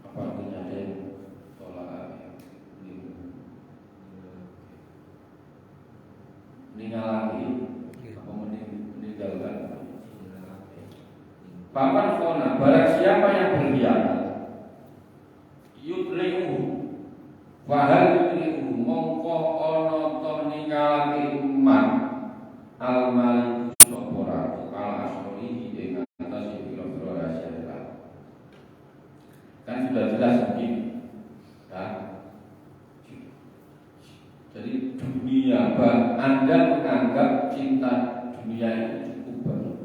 S1: apa artinya deh? Meninggalkan apa meninggalkan paman kona barang siapa yang berkhianat yudli'u wahal yudli'u mongko ono to ningalake iman al-malik sopora ala asori dengan atas biro-biro rahasia kan sudah jelas begini kan. Jadi dunia, Anda menganggap cinta dunia itu cukup banyak.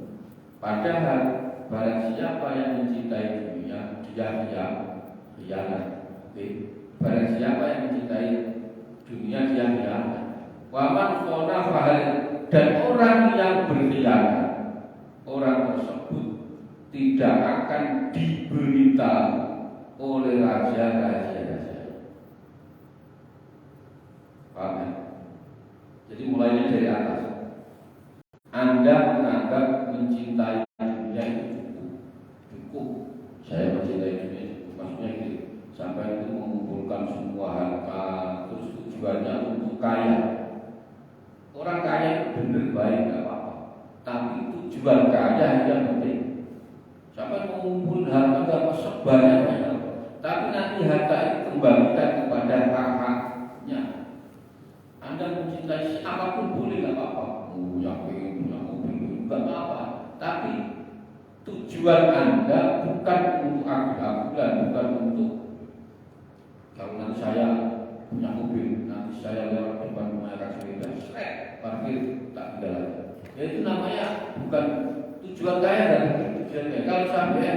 S1: Padahal barang siapa yang mencintai dunia, dia khianat. Barang siapa yang mencintai dunia, dia khianat. Waman khona fahal, dan orang yang berkhianat, orang tersebut tidak akan diberitahu oleh raja-raja. Paham ya? Jadi mulainya dari atas. Anda menganggap mencintai dunia itu cukup. Saya mencintai dunia cukup. Maksudnya gitu. Sampai itu mengumpulkan semua harta, terus tujuannya untuk kaya. Orang kaya itu benar baik nggak apa-apa. Tapi tujuan kaya yang penting. Sampai mengumpulkan harta nggak sebanyak. tapi nanti harta itu kembalikan kepada haknya. Anda mencintai siapapun boleh, nggak apa-apa. Punya mobil, nggak apa-apa. Tapi tujuan Anda bukan untuk akil-akilan, bukan untuk kalau nanti saya punya mobil, nanti saya lewat depan rumah sepeda, parkir tak tinggal lagi. Ya itu namanya bukan tujuan kaya dan tujuan kaya. Kalau sampai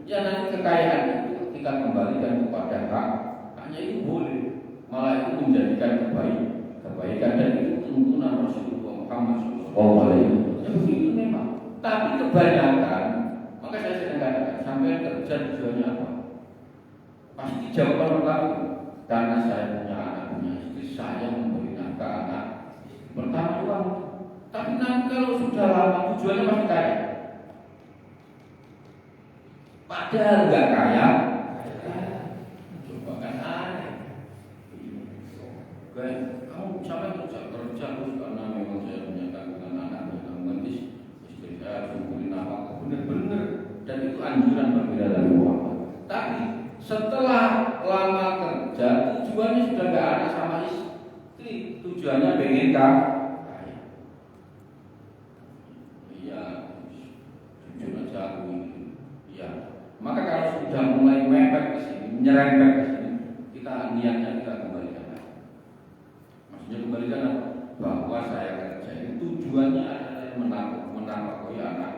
S1: ya nanti kekayaan itu ketika kembalikan kepada haknya itu boleh, malah itu menjadikan kebaikan dan itu tuntunan Rasulullah Muhammad SAW. Ya begitu memang. Tapi kebanyakan, maka saya sering katakan, sampai kerja tujuannya apa? Pasti jawaban pertama, karena saya punya anak, punya istri, saya memberi nafkah anak. Pertama uang. Tapi nanti kalau sudah lama tujuannya masih kaya. Padahal nggak kaya. Coba kan aneh. Kamu sampai kerja terus karena memang saya punya tanggungan anak, mentis istri saya memberi nafkah, benar-benar, dan itu anjuran berbeda dari Muhammad. Tapi setelah lama kerja, tujuannya sudah nggak anak sama istri, tujuannya pengen kaya. Iya, jujur aja aku ini. Iya. Maka kalau sudah mulai mepet ke sini, menyerempet ke sini, kita niatnya kita kembalikan. Maksudnya kembalikan apa? Bahwa saya kerja ini tujuannya adalah menafkahi anak.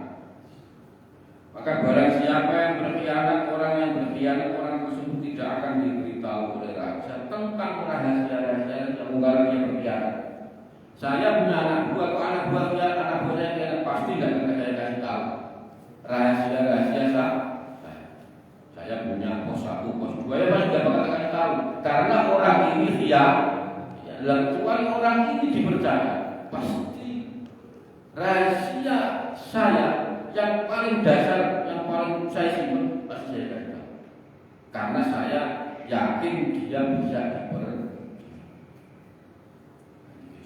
S1: Maka barang siapa yang berkhianat, orang yang berkhianat, orang tersebut tidak akan diberitahu oleh raja tentang rahasia-rahasia yang menggarangnya berkhianat. Saya punya anak buah, atau anak buah saya khianat, pasti tidak akan saya kasih tahu rahasia-rahasia saya punya pos 1, pos 2, ya pasti tidak bakal kasih tahu. Karena orang ini kecuali orang ini dipercaya, pasti rahasia saya yang paling dasar, yang paling saya simpan pasti saya kasih tahu. Karena saya yakin dia bisa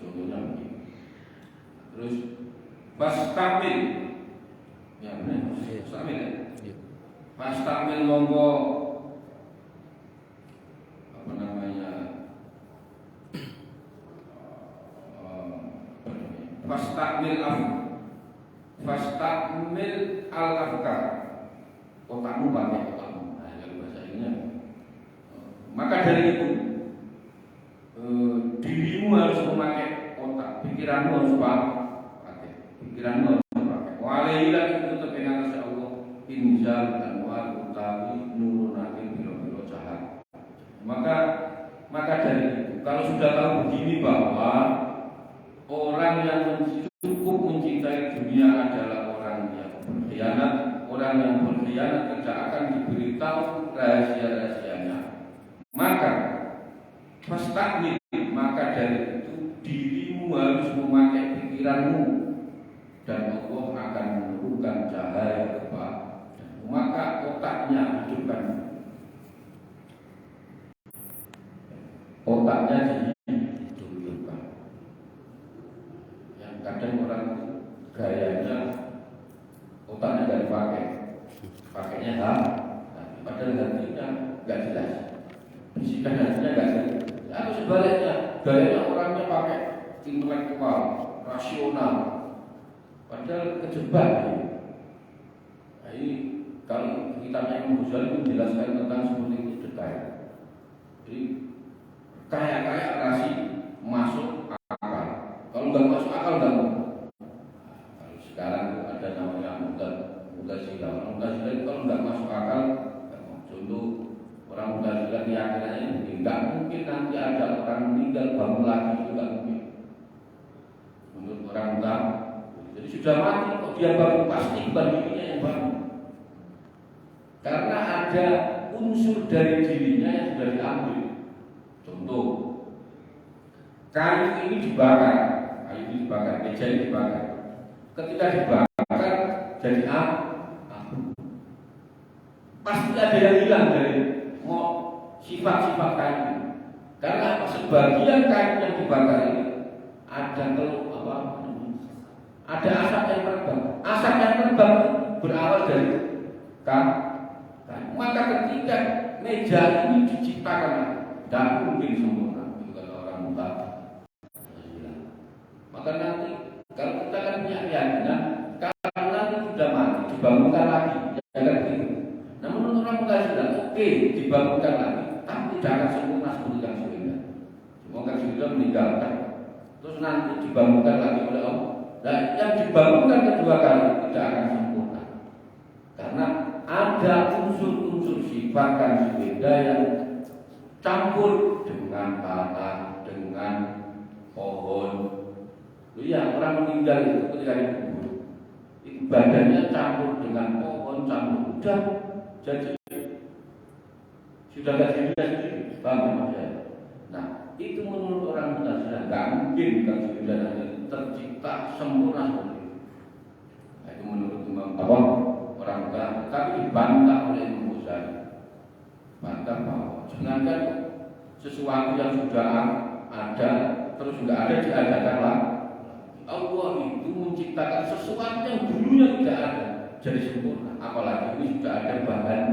S1: contohnya begini. Terus pastamil, ya benar, pastamil ya. Pastamil monggo apa namanya? Fastakmil al-afkar. Otakmu pakai otakmu. Nah, kalau bahasa Inggrisnya. Maka dari itu dirimu harus memakai otak, pikiranmu harus pakai. Pikiranmu harus pakai. Walailah itu terpengaruh oleh Allah. Injal dan wal utawi nurunakin biro-biro jahat. Maka dari itu, kalau sudah tahu begini bahwa orang yang cukup mencintai dunia adalah orang yang berkhianat. Orang yang berkhianat tidak akan diberitahu rahasia-rahasianya. Maka fastakmil, maka dari itu dirimu harus memakai pikiranmu dan Allah akan menurunkan cahaya kepadamu. Maka otaknya hidupkan. Otaknya dihidupkan. Yang kadang orang gayanya otaknya nggak dipakai, pakainya padahal hatinya nggak jelas, bisikan hatinya nggak jelas. Atau sebaliknya, gayanya orangnya pakai intelektual, rasional, padahal kejebak. Nah, ini kalau kita Imam Ghazali menjelaskan tentang seperti itu detail. Jadi kaya rasi masuk akal. Kalau nggak masuk akal nggak mau. Kalau sekarang ada namanya Mu'tazilah. Mu'tazilah itu kalau nggak masuk akal, contoh orang Mu'tazilah keyakinannya ini nggak mungkin nanti ada orang meninggal bangun lagi, itu nggak mungkin. Menurut orang Mu'tazilah, jadi sudah mati kok dia bangun, pasti bukan dirinya yang bangun. Karena ada unsur dari dirinya yang sudah diambil. Contoh, kayu ini dibakar, meja ini dibakar. Ketika dibakar jadi api. Pasti ada yang hilang dari sifat-sifat kayu. Karena sebagian kayu yang dibakar ini ada ada asap yang terbang. Asap yang terbang berawal dari kayu. Maka ketika meja ini diciptakan, tidak mungkin sempurna. Itu kata orang muda. Maka nanti kalau kita kan punya keyakinan, kalau nanti sudah mati dibangunkan lagi, jangan gitu. Namun orang muda sudah oke dibangunkan lagi, tapi tidak akan sempurna seperti yang sebelumnya. Semua kan sudah meninggalkan, terus nanti dibangunkan lagi oleh Allah. Nah, yang dibangunkan kedua kali tidak akan sempurna, karena ada unsur-unsur sifat kan berbeda yang campur dengan tanah, dengan pohon. Ya, orang meninggal itu ketika dikubur, itu badannya campur dengan pohon, campur udah jadi sudah gak sendiri, paham ya? Nah, itu menurut orang Mu'tazilah nggak mungkin kalau sudah tercipta sempurna seperti itu. Nah, itu menurut Imam orang Mu'tazilah, tapi dibantah oleh Imam Ghazali. Bantah bahwa jangankan sesuatu yang sudah ada terus nggak ada diadakanlah. Allah itu menciptakan sesuatu yang dulunya tidak ada jadi sempurna, apalagi ini sudah ada bahan.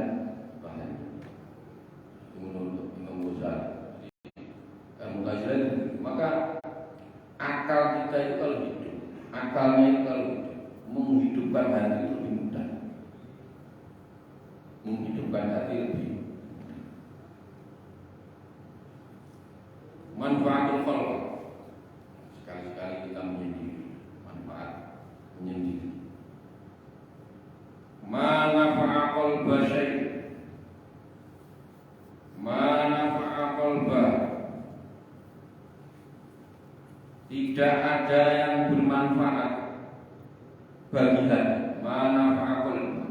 S1: Menurut Imam Ghazali, maka akal kita itu kalau hidup, akalnya itu kalau hidup, menghidupkan hati itu lebih mudah. Menghidupkan hati lebih mudah. Manfaatul khalq. Sekali-sekali kita menyendiri, manfaat menyendiri. Mana fa'aqal basyai, mana fa'aqal bah. Tidak ada yang bermanfaat bagi hati. Mana fa'aqal bah.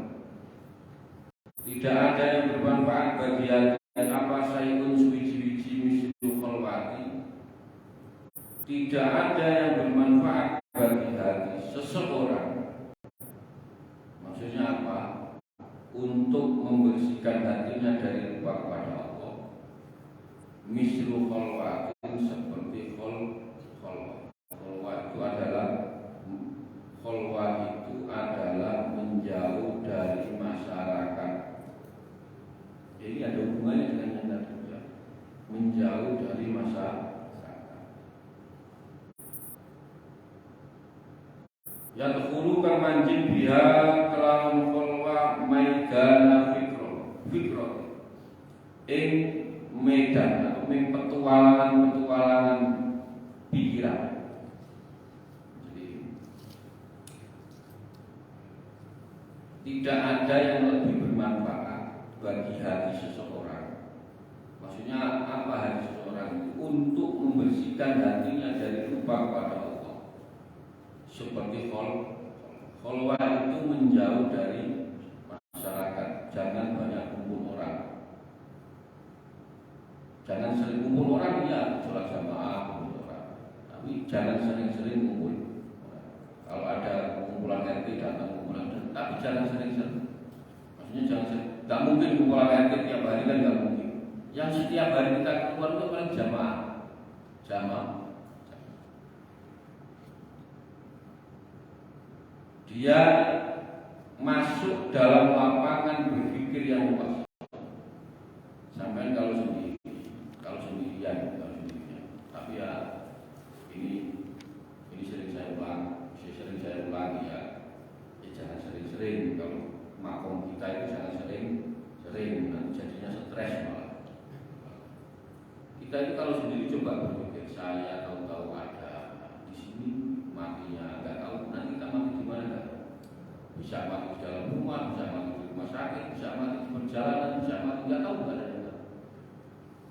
S1: Tidak ada yang bermanfaat bagi hati. Apa sayun suwi-suwi mislu khalwati. Tidak ada yang bermanfaat bagi hati seseorang. Maksudnya apa? Untuk membersihkan hatinya dari lupa kepada Allah. Mislu khalwatin, seperti khalwat. Khalwat itu adalah menjauh dari masyarakat. Jadi ada hubungannya dengan yang tadi, menjauh dari masyarakat. Yang terkulu kemanjin biha kelawan kolwa maidana fikro ing medan atau petualangan pikiran. Jadi tidak ada yang lebih bermanfaat bagi hati seseorang. Maksudnya apa hati seseorang itu? Untuk membersihkan hatinya dari lupa kepada Allah. Seperti kholwa itu menjauh dari masyarakat, jangan banyak kumpul orang, jangan sering kumpul orang, ya sholat jamaah kumpul orang, tapi jangan sering-sering kumpul orang. Kalau ada kumpulan RT datang kumpulan, tapi jangan sering-sering. Maksudnya jangan sering, nggak mungkin kumpulan RT tiap hari kan nggak mungkin. Yang setiap hari kita keluar itu paling jamaah. Dia masuk dalam lapangan berpikir yang luas. Sampai kalau sendirian. Tapi ya ini sering saya ulangi ya. Jangan sering-sering, kalau makom kita itu jangan sering, nanti jadinya stres malah. Kita itu kalau sendiri coba berpikir, saya tahu-tahu ada di sini, matinya nggak tahu nanti kita mati di mana. Bisa mati di dalam rumah, bisa mati di rumah sakit, bisa mati di perjalanan, bisa mati nggak tahu nggak ada.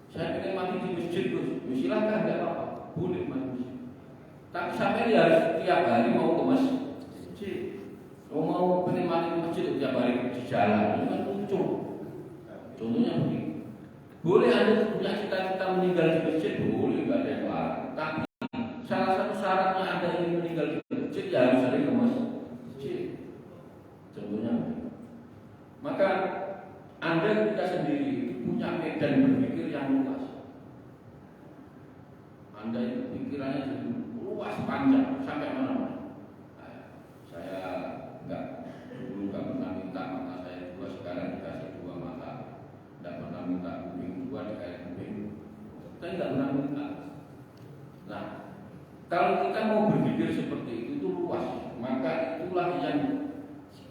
S1: Saya pengen mati di masjid, silakan nggak apa-apa, boleh mati. Tapi sampai dia tiap hari mau ke masjid, mau pengen mati di masjid tiap hari di jalan, itu kan lucu. Contohnya begini, boleh ada punya cita-cita meninggal di masjid, boleh nggak ada yang larang. Tapi salah satu syaratnya Anda ingin meninggal di masjid, ya harus sering ke masjid. Contohnya, maka Anda kita sendiri punya medan berpikir yang luas. Anda itu pikirannya jadi luas panjang sampai mana-mana. Saya dulu nggak pernah minta mata saya dua, sekarang dikasih dua mata. Tidak pernah minta Saya tidak pernah minta. Nah, kalau kita mau berpikir seperti itu luas, maka itulah yang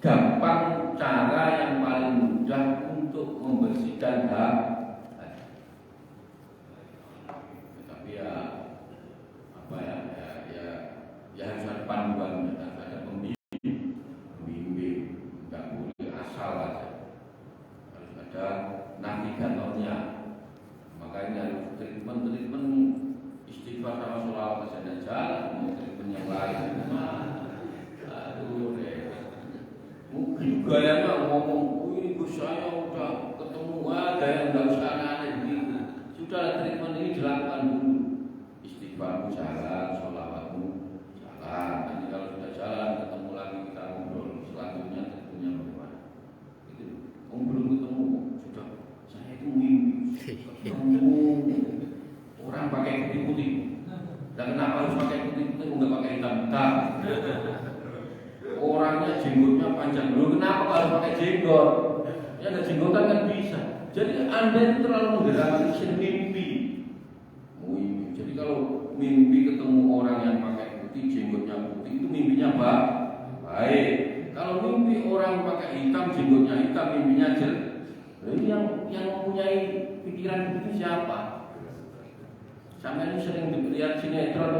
S1: gampang, cara yang paling mudah untuk membersihkan hati. Tapi ya apa ya harus ada panduannya, ada pembimbing, nggak boleh asal aja, harus ada navigatornya. Makanya harus treatment istighfar sama sholawat saja jalan, treatment yang lain. Aduh deh, mungkin gayanya ngomong, ini Gus saya udah ketemu, ada yang nggak usah aneh begitu. Sudah treatment ini dilakukan dulu, istighfarmu jalan, sholawatmu jalan. Nanti kalau sudah jalan, ketemu lagi kita ngobrol. Selanjutnya treatmentnya bagaimana? Itu belum ketemu, sudah saya itu mimpi ketemu orang pakai putih-putih. Dan kenapa harus pakai putih-putih? Enggak pakai hitam-hitam. Orangnya jenggotnya panjang. Loh kenapa harus pakai jenggot? Ya ada jenggotan kan bisa. Jadi Anda itu terlalu mendramatisir mimpi. Jadi kalau mimpi ketemu orang yang pakai putih, jenggotnya putih, itu mimpinya baik. Kalau mimpi orang pakai hitam, jenggotnya hitam, mimpinya jelek. Jadi yang mempunyai pikiran begitu siapa? Sampai ini sering lihat sinetron,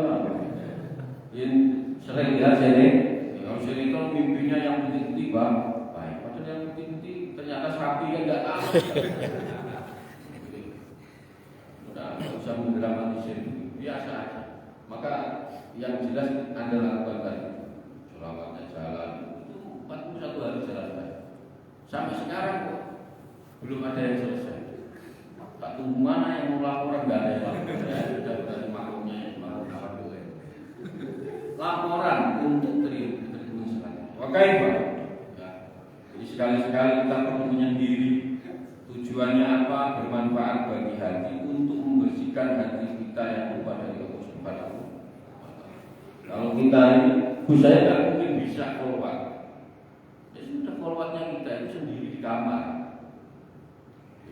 S1: sering lihat kalau sinetron mimpinya yang putih-putih baik, padahal yang putih-putih ternyata sapi yang nggak tahu. Udah nggak usah mendramatisir, biasa aja. Maka yang jelas Anda lakukan tadi, sholawatnya jalan, itu 41 hari jalan tadi. Sampai sekarang kok belum ada yang selesai. Tak tunggu mana yang mau laporan, nggak ada yang laporan. Ya sudah dari maklumnya apa dulu. Laporan untuk terima selanjutnya. Oke Pak. Ya. Jadi sekali-sekali kita perlu menyendiri tujuannya apa, bermanfaat bagi hati untuk membersihkan hati kita yang lupa dari Allah Subhanahu wa Ta'ala. Kalau kita ini, saya tidak mungkin bisa keluar. Ya sudah keluarnya kita itu sendiri di kamar.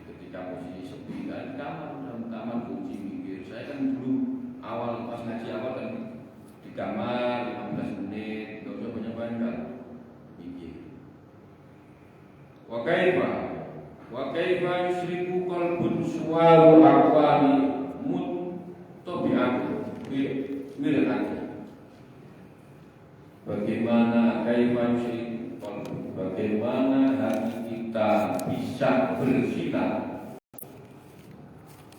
S1: Ketika posisi sepi kan dalam kamar kunci mikir. Saya kan dulu awal pas ngaji awal kan di kamar 15 menit, nggak usah banyak-banyak kan mikir. Wa kaifa yusriku qalbun suwaru aqwali muttabi'atu mir'ati. Bagaimana kaifa yusriku qalbun, bagaimana hati kita bisa bersinar,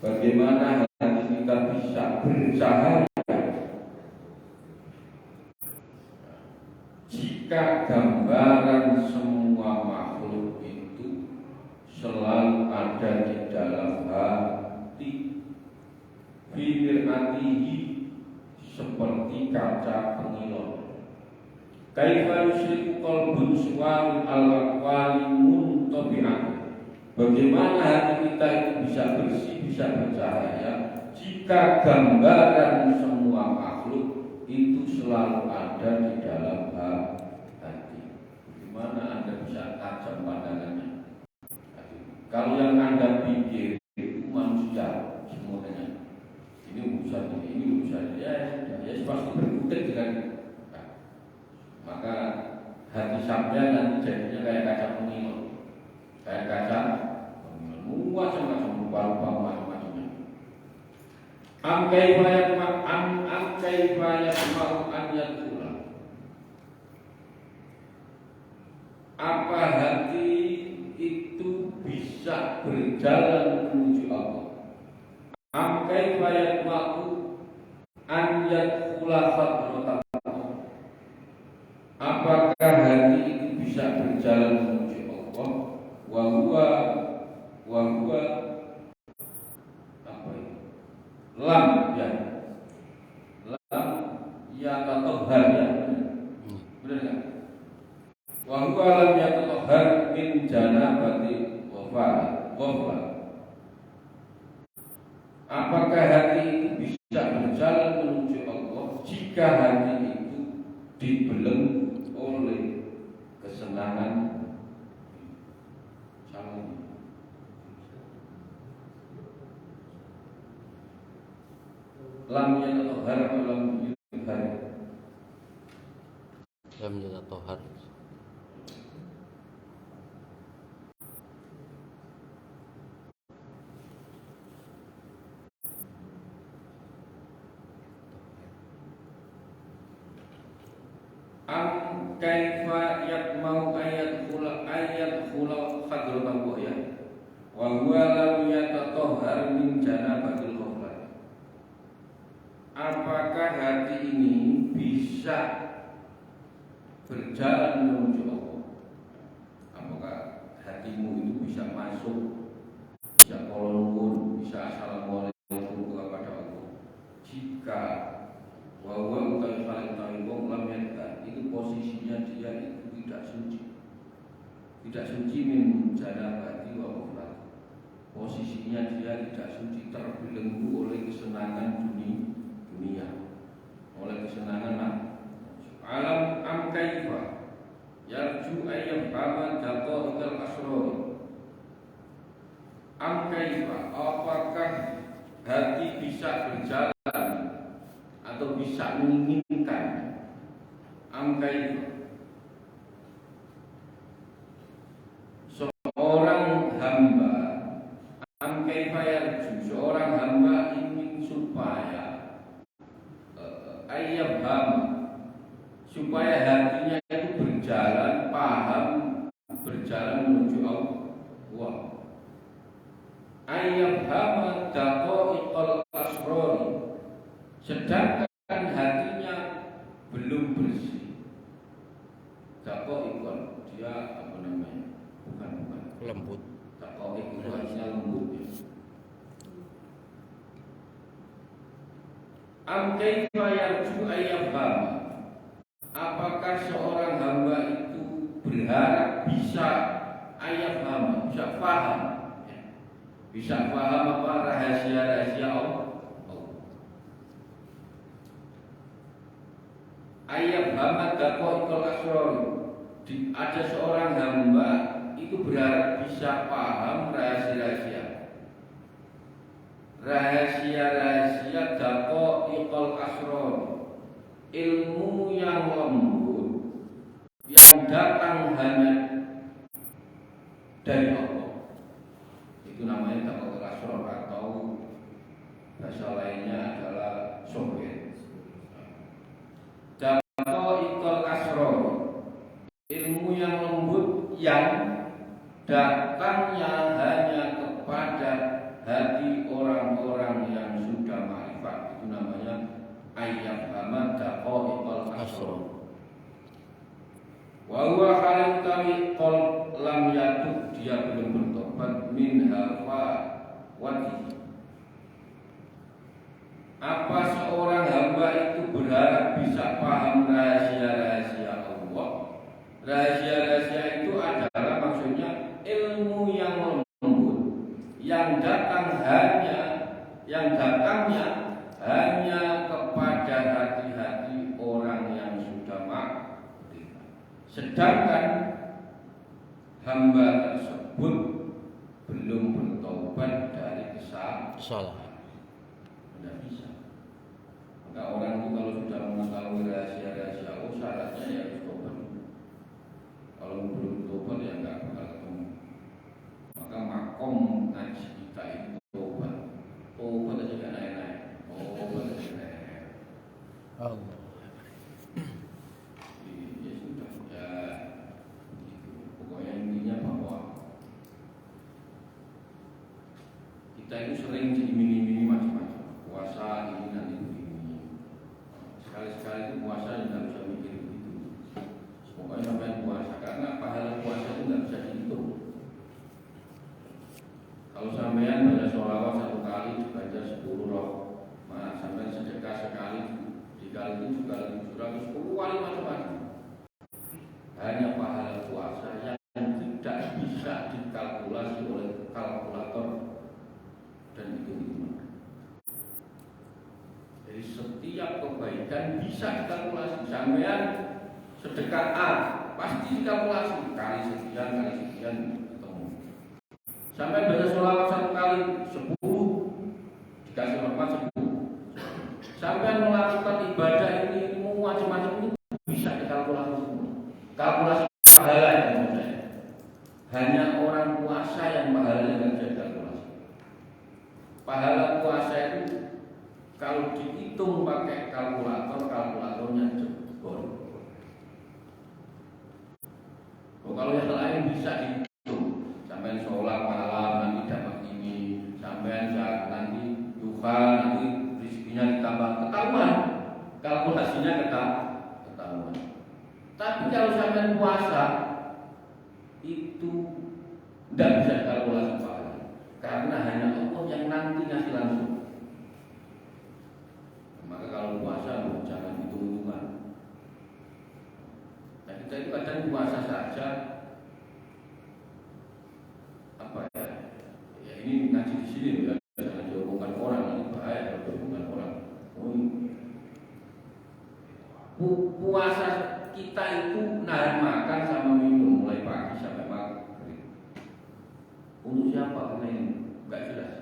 S1: bagaimana hati kita bisa bercahaya jika gambaran semua makhluk itu selalu ada di dalam hati, fir'atihi, seperti kaca pengilon. Kaifa yusriku qalbun suwari al-aqwali muntabi'ah. Bagaimana hati kita itu bisa bersih, bisa bercahaya jika gambaran semua makhluk itu selalu ada di dalam hati. Bagaimana Anda bisa tajam pandangannya? Kalau yang Anda pikir itu manusia semuanya, ini urusan ya pasti berkutik dengan maka hati sampai nanti jadinya kayak kaca pengilon, macam-macam rupa-rupa macam-macamnya. Am kaifa yasma'u an yadkhula. Apa hati itu bisa berjalan menuju Allah? Am kaifa yasma'u an yadkhula fadratan. Apakah hati itu bisa berjalan menuju Allah? Wa huwa apa ini? Lam ya tatahhar ya. Benar enggak? Wa huwa lam yatatahhar min janabati wafat. Apakah hati itu bisa berjalan menuju Allah jika hati itu dibelenggu oleh kesenangan lam yatatohar atau lam yutahhar?
S2: Lam yatatohar.
S1: Am kaifa yatmau ayat khula khadrotan ya wa huwa lam yatatohar min janabatil khufran. Apakah hati ini bisa berjalan menuju Allah? Apakah hatimu itu bisa masuk, bisa kolonun, bisa assalamualaikum kepada Allah? Jika bahwa utai paling tahu lam yatkan itu posisinya dia itu tidak suci min janabati wa khufran. Posisinya dia tidak suci, terbelenggu oleh kesenangan dunia, oleh kesenangan alam. Am kaifa yarju ayyam kama daqaiqal asrar. Am kaifa, apakah hati bisa berjalan atau bisa menginginkan? Am kaifa, seorang hamba, am kaifa yarju, seorang hamba ingin supaya ayyam hamba, supaya hatinya itu berjalan, paham, berjalan menuju Allah. Ayyam hama daqaiqal asrar, sedangkan hatinya belum bersih. Daqaiqal, dia apa namanya? Bukan
S2: Lembut.
S1: Daqaiq itu artinya lembut ya. Am kaifa yarju ayyam hama, apakah seorang hamba itu berharap bisa ayat hamba, bisa paham, bisa paham apa rahasia-rahasia Allah? Ayat hamba daqaiqal asrar, ada seorang hamba itu berharap bisa paham rahasia daqaiqal asrar, ilmu yang lembut yang datang hanya dari Allah. Itu namanya daqaiqal asrar, atau bahasa lainnya adalah sohbet. Daqaiqal asrar, ilmu yang lembut yang datangnya hanya kepada hati orang-orang yang sudah ma'rifat. Itu namanya ayat hama daqaiqal asrar. Wa huwa halin tami qol lam yatub, dia belum bertobat min hafa wati. Apa seorang hamba itu berharap bisa paham rahasia-rahasia Allah? Rahasia-rahasia itu adalah maksudnya ilmu yang lembut yang datangnya hanya kepada hati-hati orang yang sudah ma'rifat. Sedangkan hamba tersebut belum bertobat dari kesalahan. Tidak bisa. Maka orang itu kalau sudah mengetahui rahasia-rahasia Allah, syaratnya ya harus tobat. Kalau belum tobat ya nggak bakal ketemu. Maka makom ngaji kita itu tobat. Tobat aja gak naik-naik. Tobat aja naik.
S2: Allah.
S1: Ya sudah ya. Pokoknya intinya bahwa kita itu sering diiming-imingi macam-macam. Puasa ini nanti begini. Sekali-sekali itu puasa yang nggak bisa mikir begitu. Pokoknya sampai puasa, karena pahala puasa itu nggak bisa dihitung. Kalau sampean baca sholawat 1 kali dibaca 10 roh, mana sampean sedekah sekali dikali 7 kali 700, 10 kali macam-macam. Hanya pahala puasa yang tidak bisa dikalkulasi oleh kalkulator dan hitung-hitungan. Jadi setiap kebaikan bisa dikalkulasi. Sampean sedekah A pasti dikalkulasi kali sekian ketemu. Sampai baca sholawat 1 kali 10 dikasih rahmat 10. Sampai melakukan ibadah ini macam-macam ini bisa dikalkulasi semua. Kalkulasi pahala yang menurut saya. Hanya orang puasa yang pahalanya nggak bisa dikalkulasi. Pahala puasa itu kalau dihitung pakai kalkulatornya jebol. Kalau yang lain bisa dihitung. Sampai sholat malam nanti dapat ini, sampai saat nanti duha nanti rezekinya ditambah, ketahuan. Kalkulasinya ketahuan. Tapi kalau sampai puasa itu tidak bisa kalkulasi pahala, karena hanya Allah yang nanti ngasih langsung. Maka kalau puasa jangan hitung-hitungan. Nah, kita itu kadang puasa saja apa ya? Ya ini ngaji di sini ya, jangan diomongkan orang, nanti bahaya kalau diomongkan orang. Puasa kita itu nahan makan sama minum mulai pagi sampai maghrib. Untuk siapa? Karena ini nggak jelas.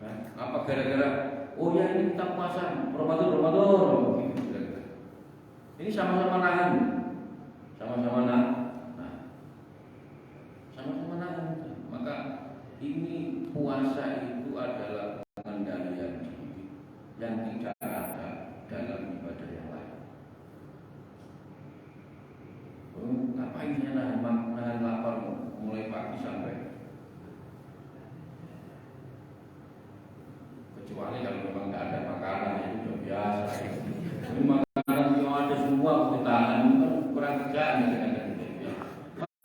S1: Nah, apa gara-gara? Oh ya ini kita puasa Ramadan. Ini sama-sama nahan, sama-sama nahan. Maka ini puasa itu adalah pengendalian diri yang tidak ada dalam ibadah yang lain. Ngapain ya nahan lapar mulai pagi sampai, kecuali kalau memang tidak ada makanan itu sudah biasa. Ini makanan yang ada semua kita tahan, kurang kerjaan dengan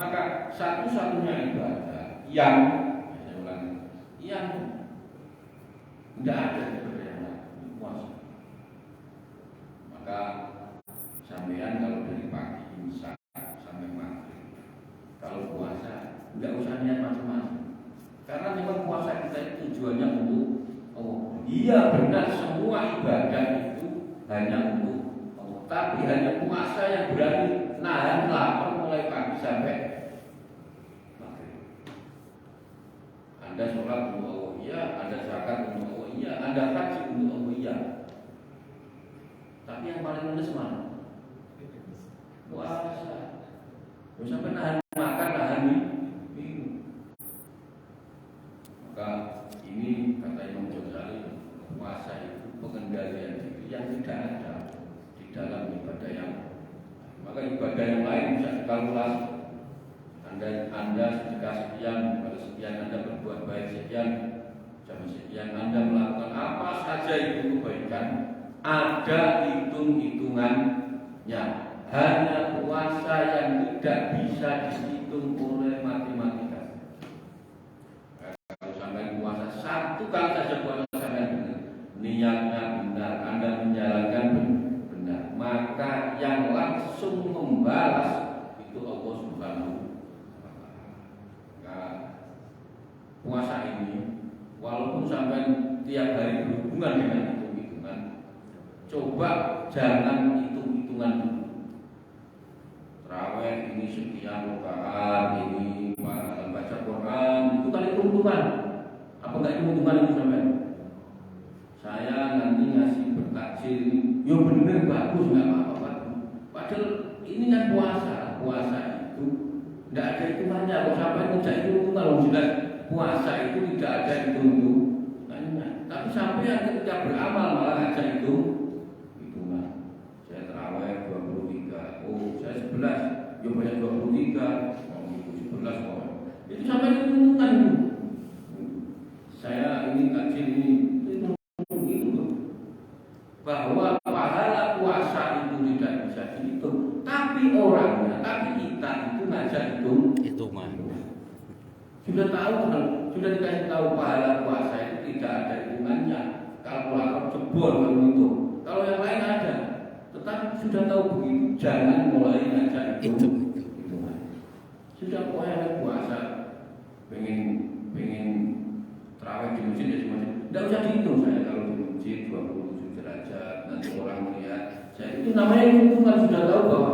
S1: maka satu-satunya ibadah yang tidak ada ibadah yang lain, puasa. Maka sampean kalau dari pagi imsak sampai maghrib, kalau puasa tidak usah niat macam-macam, karena memang puasa kita itu tujuannya untuk Allah. Iya benar, semua ibadah itu hanya untuk Allah, tapi hanya puasa yang berani nahan lapar mulai pagi sampai maghrib. Anda sholat untuk Allah, iya. Anda zakat untuk Allah, iya. Anda haji untuk Allah, iya. Tapi yang paling menes mana? Puasa. Sampai nahan makan, nahan minum. Maka ini kata Imam Ghazali, puasa itu pengendalian diri yang tidak ada di dalam ibadah yang. Maka ibadah yang lain bisa dikalkulasi. Anda sedekah sekian, pada sekian Anda berbuat baik sekian, jam sekian Anda melakukan apa saja itu kebaikan, ada hitung-hitungannya. Hanya puasa yang tidak bisa dihitung oleh matematika. Kalau sampai puasa satu kali saja puasa sampai benar, niatnya benar, Anda menjalankan benar, maka yang langsung membalas itu Allah Subhanahu. Puasa ini walaupun sampai tiap hari berhubungan dengan hitung-hitungan, coba jangan hitung-hitungan dulu. Tarawih ini sekian rakaat, ini baca Quran, itu kan hitung-hitungan. Apa enggak hitung-hitungan itu sampai? Saya nanti ngasih bertakjil, yo bener bagus, nggak apa-apa. Padahal ini kan puasa itu tidak ada hitungannya. Kalau sampai tidak hitung-hitungan, kalau jelas puasa itu tidak ada hitung-hitungannya. Tapi sampai yang ketika beramal malah ngajak hitungan. Saya tarawih 23, oh saya 11, yo banyak 23, mau 11 kok. Itu sampai hitungan itu. Saya ini kecil ini itu bahwa pahala puasa itu tidak bisa dihitung, tapi orangnya, tapi kita itu ngajak hitungan. Sudah tahu kan, sudah dikasih tahu pahala puasa itu tidak ada hitungannya. Kalkulator jebol kalau itu. Kalau yang lain ada, tetapi sudah tahu begitu, jangan mulai ngajak hitungan. Sudah pokoknya puasa, pengen terawih di masjid ya cuma tidak usah dihitung. Saya kalau di masjid 27 derajat, nanti orang melihat saya itu namanya hitungan. Sudah tahu bahwa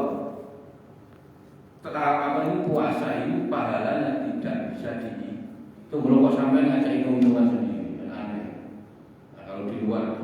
S1: apa ini puasa ini pahalanya tidak bisa dihitung. Kalau kok sampai ngajak hitung-hitungan sendiri, kan aneh. Nah, kalau di luar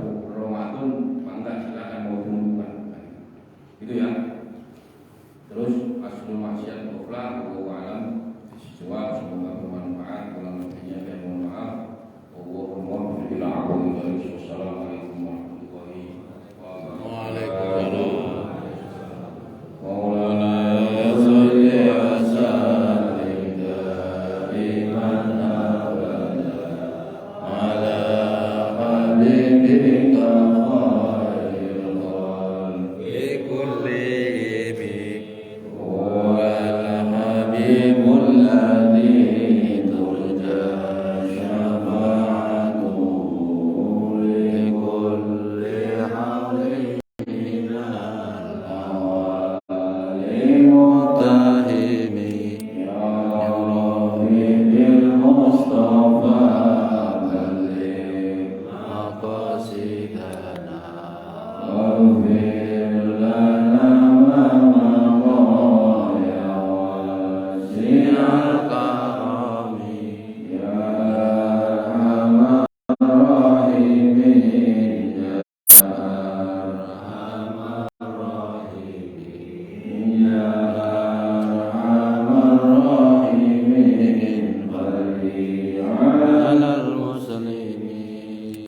S1: Ini